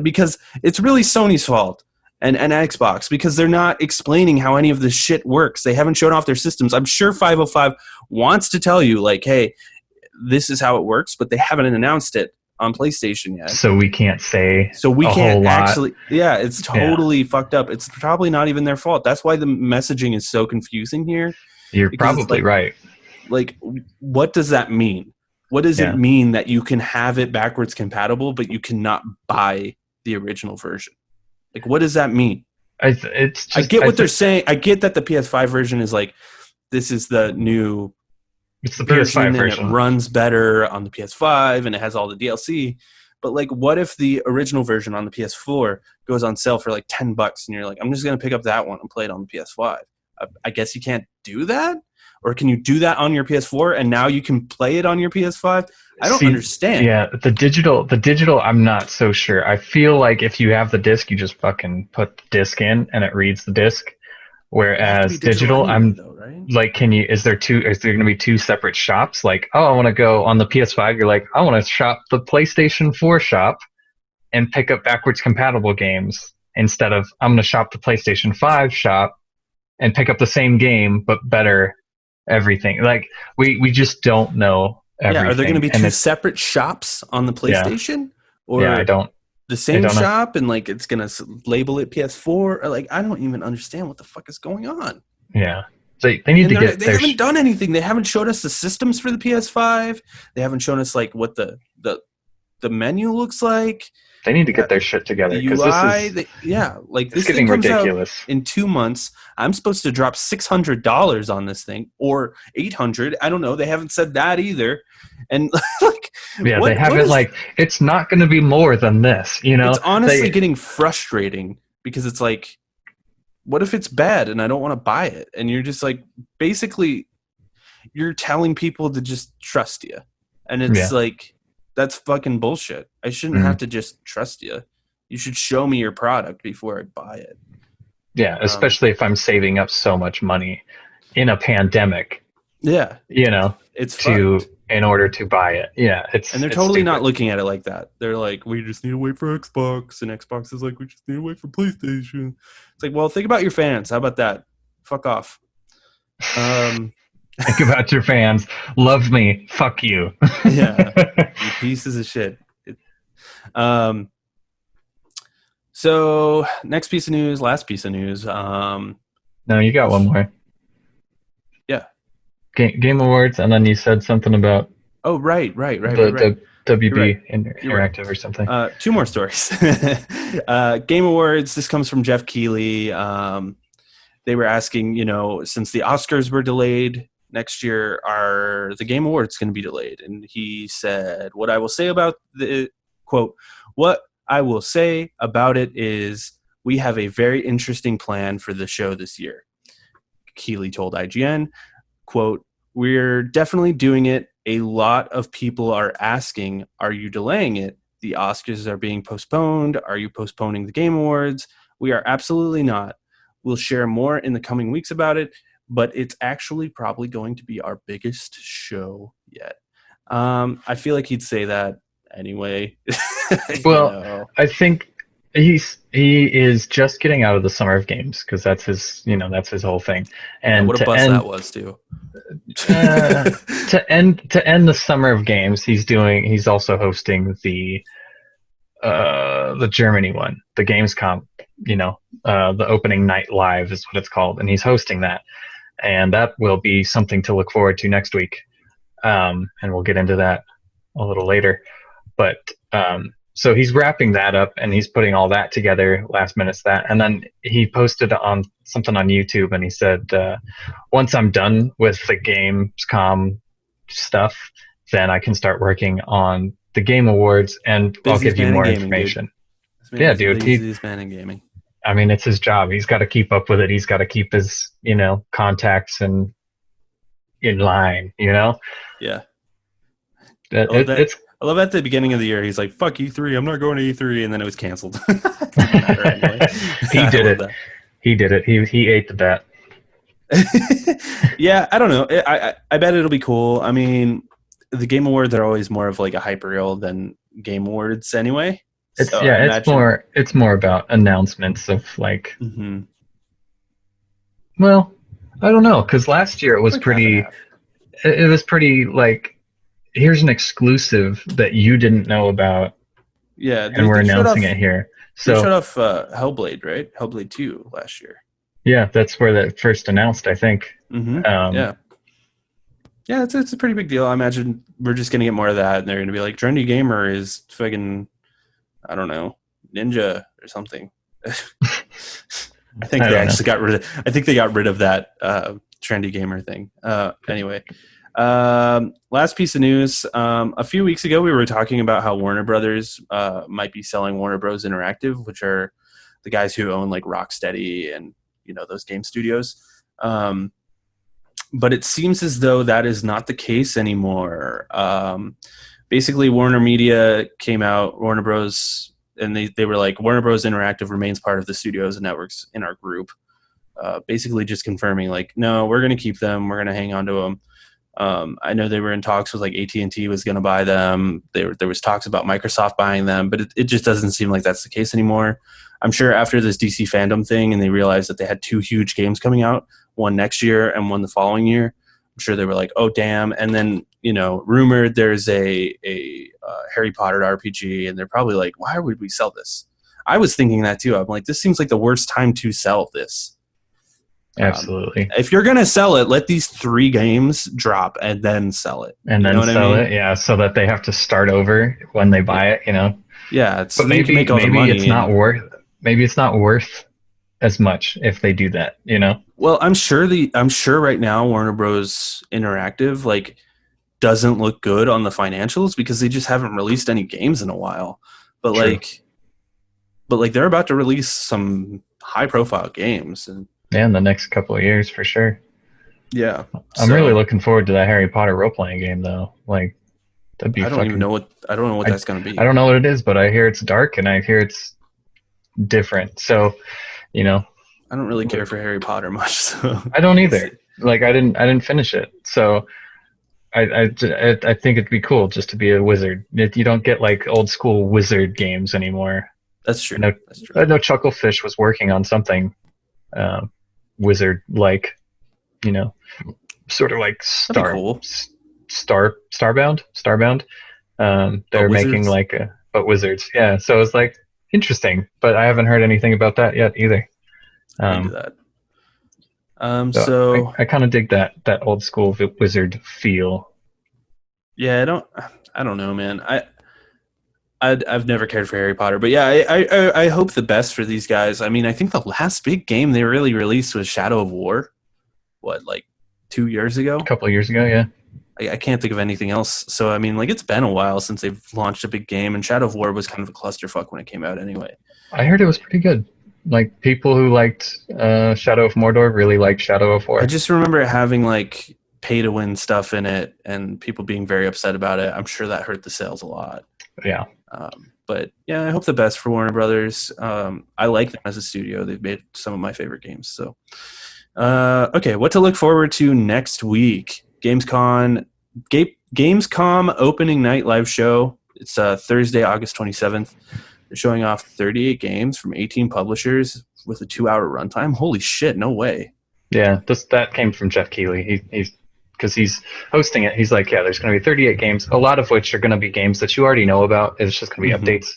because it's really Sony's fault and Xbox, because they're not explaining how any of this shit works. They haven't shown off their systems. I'm sure 505 wants to tell you, like, hey, this is how it works, but they haven't announced it on PlayStation yet. So we can't say. So we can't actually. Yeah, it's totally fucked up. It's probably not even their fault. That's why the messaging is so confusing here. You're probably right. Like, what does that mean? What does it mean that you can have it backwards compatible, but you cannot buy the original version? Like, what does that mean? I get what they're saying. I get that the PS5 version is like, this is the new It's the version, PS5 and it version. runs better on the PS5, and it has all the DLC. But like, what if the original version on the PS4 goes on sale for like $10, and you're like, I'm just gonna pick up that one and play it on the PS5? I guess you can't do that, or can you do that on your PS4 and now you can play it on your PS5? I don't understand. Yeah, the digital, I'm not so sure. I feel like if you have the disc, you just fucking put the disc in and it reads the disc. It'd have to be Whereas digital digital, anyway, I'm though, right? like, is there going to be two separate shops? Like, oh, I want to go on the PS5. You're like, I want to shop the PlayStation 4 shop and pick up backwards compatible games instead of I'm going to shop the PlayStation 5 shop and pick up the same game but better everything. Like we just don't know everything. Yeah, are there going to be and two separate shops on the yeah, PlayStation, yeah. or the I same don't know. shop and like it's going to label it PS4? Or like, I don't even understand what the fuck is going on. Yeah, they need to get they haven't done anything. They haven't showed us the systems for the PS5. They haven't shown us like what the menu looks like. They need to get their shit together, The because UI, this this getting thing comes ridiculous. out in 2 months. I'm supposed to drop $600 on this thing, or $800. I don't know. They haven't said that either. And like, Yeah, they haven't it's not going to be more than this. It's honestly getting frustrating, because it's like, what if it's bad and I don't want to buy it? And you're just like, basically, you're telling people to just trust you, and it's like, that's fucking bullshit. I shouldn't have to just trust you. You should show me your product before I buy it. Yeah, especially if I'm saving up so much money in a pandemic. Yeah. It's fucked. In order to buy it. Yeah, and they're totally not looking at it like that. They're like, we just need to wait for Xbox, and Xbox is like, we just need to wait for PlayStation. It's like, well, think about your fans. How about that? Fuck off. Think about your fans. Love me. Fuck you. Yeah. You pieces of shit. So next piece of news, last piece of news. No, you got one more. Yeah. Game Awards, and then you said something about right. The WB right. Interactive or something. 2 more stories. Game Awards. This comes from Jeff Keighley. They were asking, since the Oscars were delayed next year, are the Game Awards going to be delayed? And he said, what I will say about what I will say about it is we have a very interesting plan for the show this year. Keighley told IGN, quote, we're definitely doing it. A lot of people are asking, are you delaying it? The Oscars are being postponed. Are you postponing the Game Awards? We are absolutely not. We'll share more in the coming weeks about it, but it's actually probably going to be our biggest show yet. I feel like he'd say that anyway. Well, I think he is just getting out of the Summer of Games, because that's his whole thing. And what a bust that was too. To end the Summer of Games, he's also hosting the Germany one, the Gamescom. The opening night live is what it's called, and he's hosting that, and that will be something to look forward to next week. And we'll get into that a little later, but so he's wrapping that up, and he's putting all that together last minute. And then he posted on something on YouTube, and he said, once I'm done with the Gamescom stuff, then I can start working on the Game Awards, and I'll give you more information. Yeah, dude. He's man in gaming. I mean, it's his job. He's got to keep up with it. He's got to keep his, contacts and in line, Yeah. I love at the beginning of the year, he's like, fuck E3, I'm not going to E3, and then it was canceled. Anyway. He did it. He did it. He ate the bat. Yeah, I don't know. I bet it'll be cool. I mean, the Game Awards are always more of like a hype reel than Game Awards anyway. It's more about announcements of like. Mm-hmm. Well, I don't know, because last year it was pretty. It was pretty like, here's an exclusive that you didn't know about. Yeah, and we're announcing it here. So they showed off Hellblade, right? Hellblade 2 last year. Yeah, that's where that first announced, I think. Mm-hmm. Yeah, it's a pretty big deal. I imagine we're just gonna get more of that, and they're gonna be like, Trendy Gamer is fucking, I don't know, Ninja or something. I think they got rid of that Trendy Gamer thing. Anyway, Last piece of news. A few weeks ago, we were talking about how Warner Brothers might be selling Warner Bros. Interactive, which are the guys who own like Rocksteady and those game studios. But it seems as though that is not the case anymore. Basically, Warner Media came out, Warner Bros. And they were like, Warner Bros. Interactive remains part of the studios and networks in our group. Basically just confirming like, no, we're going to keep them. We're going to hang on to them. I know they were in talks with like AT&T was going to buy them. There was talks about Microsoft buying them, but it just doesn't seem like that's the case anymore. I'm sure after this DC Fandome thing and they realized that they had 2 huge games coming out, one next year and one the following year, I'm sure they were like, oh, damn. And then, rumored there's a Harry Potter RPG, and they're probably like, why would we sell this? I was thinking that too. I'm like, this seems like the worst time to sell this. Absolutely. If you're going to sell it, let these 3 games drop and then sell it. And then sell it, yeah, so that they have to start over when they buy it, Yeah, but maybe it's not worth as much if they do that, Well, I'm sure right now Warner Bros. Interactive like doesn't look good on the financials because they just haven't released any games in a while. But True. like they're about to release some high profile games and in the next couple of years for sure. Yeah. I'm really looking forward to that Harry Potter role playing game though. Like that'd be I don't know what that's going to be. I don't know what it is, but I hear it's dark and I hear it's different. So, I don't really care for Harry Potter much. So. I don't either. Like I didn't finish it. So I think it'd be cool just to be a wizard. You don't get like old school wizard games anymore. That's true. I know Chucklefish was working on something wizard like, sort of like Starbound. They're making like but wizards. Yeah. So it's like interesting, but I haven't heard anything about that yet either. Into that. So I kind of dig that old school wizard feel. Yeah, I don't know, man. I've never cared for Harry Potter, but yeah, I hope the best for these guys. I mean, I think the last big game they really released was Shadow of War. What, like 2 years ago? A couple of years ago, yeah. I can't think of anything else. So I mean, like it's been a while since they've launched a big game, and Shadow of War was kind of a clusterfuck when it came out anyway. I heard it was pretty good. Like people who liked Shadow of Mordor really liked Shadow of War. I just remember it having like pay to win stuff in it and people being very upset about it. I'm sure that hurt the sales a lot. Yeah. But yeah, I hope the best for Warner Brothers. I like them as a studio. They've made some of my favorite games. So, okay, what to look forward to next week? Gamescom opening night live show. It's Thursday, August 27th. They're showing off 38 games from 18 publishers with a 2-hour runtime. Holy shit, no way. Yeah, that came from Jeff Keighley. Because he's hosting it. He's like, yeah, there's going to be 38 games, a lot of which are going to be games that you already know about. It's just going to be updates.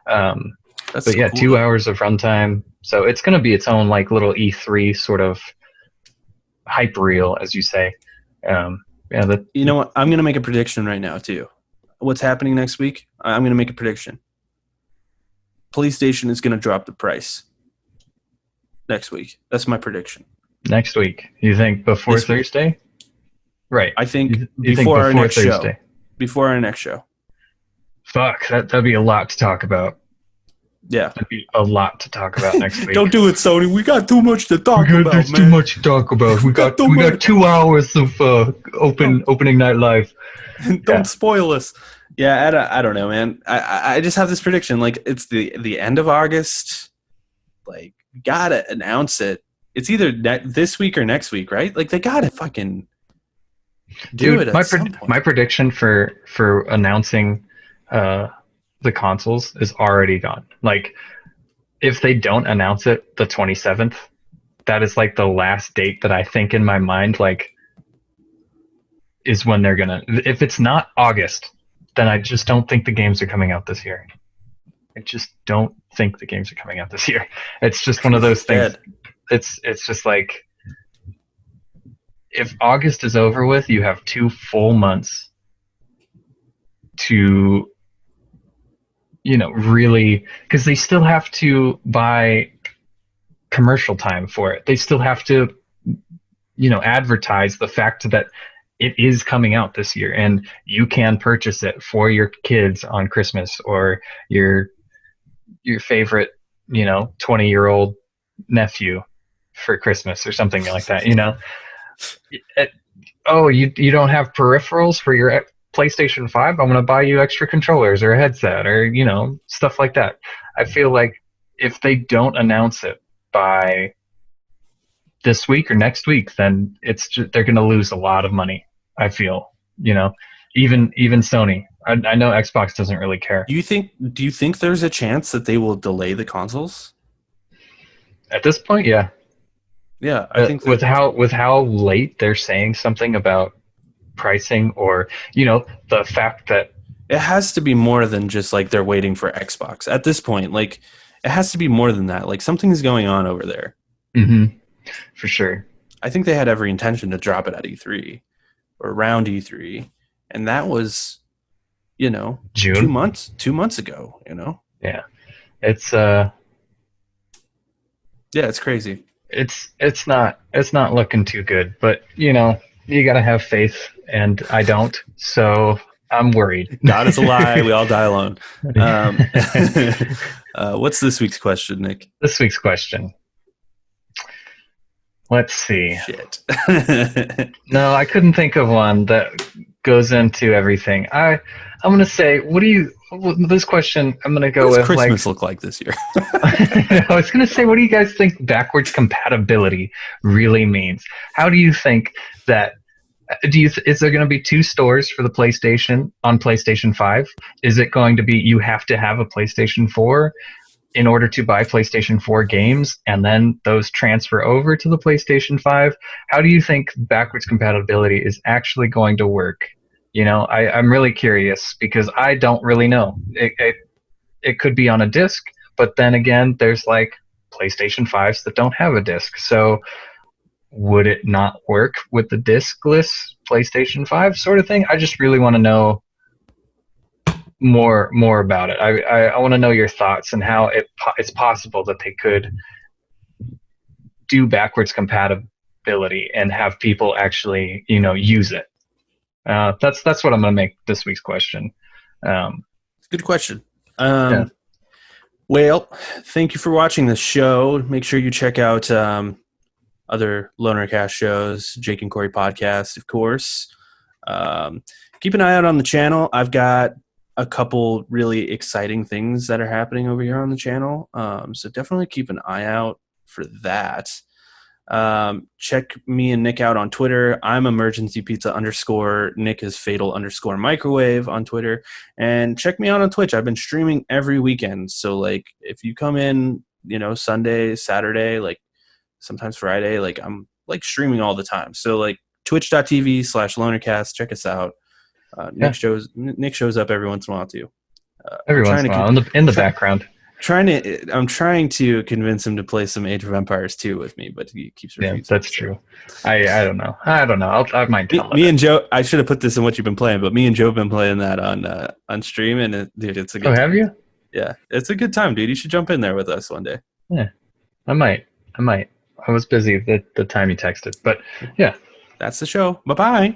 But so yeah, cool. 2 hours of runtime. So it's going to be its own like little E3 sort of hype reel, as you say. You know what? I'm going to make a prediction right now, too. What's happening next week? I'm going to make a prediction. PlayStation is going to drop the price next week. That's my prediction. Next week? You think before Thursday? Right. I think you before our next Thursday. show. Before our next show. Fuck, that'd be a lot to talk about. Yeah. That'd be a lot to talk about next week. Don't do it, Sony. We got too much to talk about, There's man. too much to talk about. We got 2 hours of opening night live. Don't spoil us. Yeah, I don't know, man. I just have this prediction. Like, it's the end of August. Like, gotta announce it. It's either this week or next week, right? Like, they gotta fucking do it at some point. My prediction for announcing the consoles is already gone. Like, if they don't announce it the 27th, that is like the last date that I think in my mind, like, is when they're gonna. If it's not August, then I just don't think the games are coming out this year. I just don't think the games are coming out this year. It's just one of those things. It's just like, if August is over with, you have 2 full months to, really, because they still have to buy commercial time for it. They still have to, advertise the fact that it is coming out this year, and you can purchase it for your kids on Christmas, or your favorite, 20-year-old nephew for Christmas or something like that. It- oh, you don't have peripherals for your PlayStation 5? I'm going to buy you extra controllers or a headset, or stuff like that. I feel like if they don't announce it by this week or next week, then they're going to lose a lot of money. I feel, even Sony. I know Xbox doesn't really care. Do you think there's a chance that they will delay the consoles? At this point, yeah. Yeah, I think with that how late they're saying something about pricing, or the fact that it has to be more than just like they're waiting for Xbox at this point. Like, it has to be more than that. Like, something's going on over there. Mm-hmm. For sure. I think they had every intention to drop it at E3 or around E3, and that was, June. 2 months ago. Yeah, it's yeah, it's crazy. it's not looking too good, but you gotta have faith, and I don't, so I'm worried. God is a lie. We all die alone. What's this week's question, Nick? This week's question. Let's see. Shit. No, I couldn't think of one that goes into everything. I'm gonna say, this question, I'm gonna go what does with Christmas look like this year? I was gonna say, what do you guys think backwards compatibility really means? How do you think that? Is there going to be 2 stores for the PlayStation on PlayStation 5? Is it going to be you have to have a PlayStation 4 in order to buy PlayStation 4 games, and then those transfer over to the PlayStation 5? How do you think backwards compatibility is actually going to work? I'm really curious, because I don't really know. It could be on a disc, but then again, there's like PlayStation 5s that don't have a disc. So would it not work with the discless PlayStation 5 sort of thing? I just really want to know more about it. I want to know your thoughts and how it's possible that they could do backwards compatibility and have people actually use it. That's what I'm going to make this week's question. Good question. Yeah. Well, thank you for watching the show. Make sure you check out other Lonercast shows, Jake and Corey podcast, of course. Keep an eye out on the channel. I've got a couple really exciting things that are happening over here on the channel. So definitely keep an eye out for that. Check me and Nick out on Twitter. I'm emergency pizza _. Nick is fatal _microwave on Twitter. And check me out on Twitch. I've been streaming every weekend. So like, if you come in, Sunday, Saturday, like sometimes Friday, like I'm like streaming all the time. So like twitch.tv/lonercast, check us out. Nick shows up every once in a while too. Every once in a while, in the background. I'm trying to convince him to play some Age of Empires 2 with me, but he keeps refusing. Yeah, that's true. I don't know. I might tell him. Me and Joe, I should have put this in what you've been playing, but me and Joe have been playing that on stream, and dude, it's a good. Oh, have you? Yeah, it's a good time, dude. You should jump in there with us one day. Yeah, I might. I was busy the time you texted, but yeah. That's the show. Bye-bye.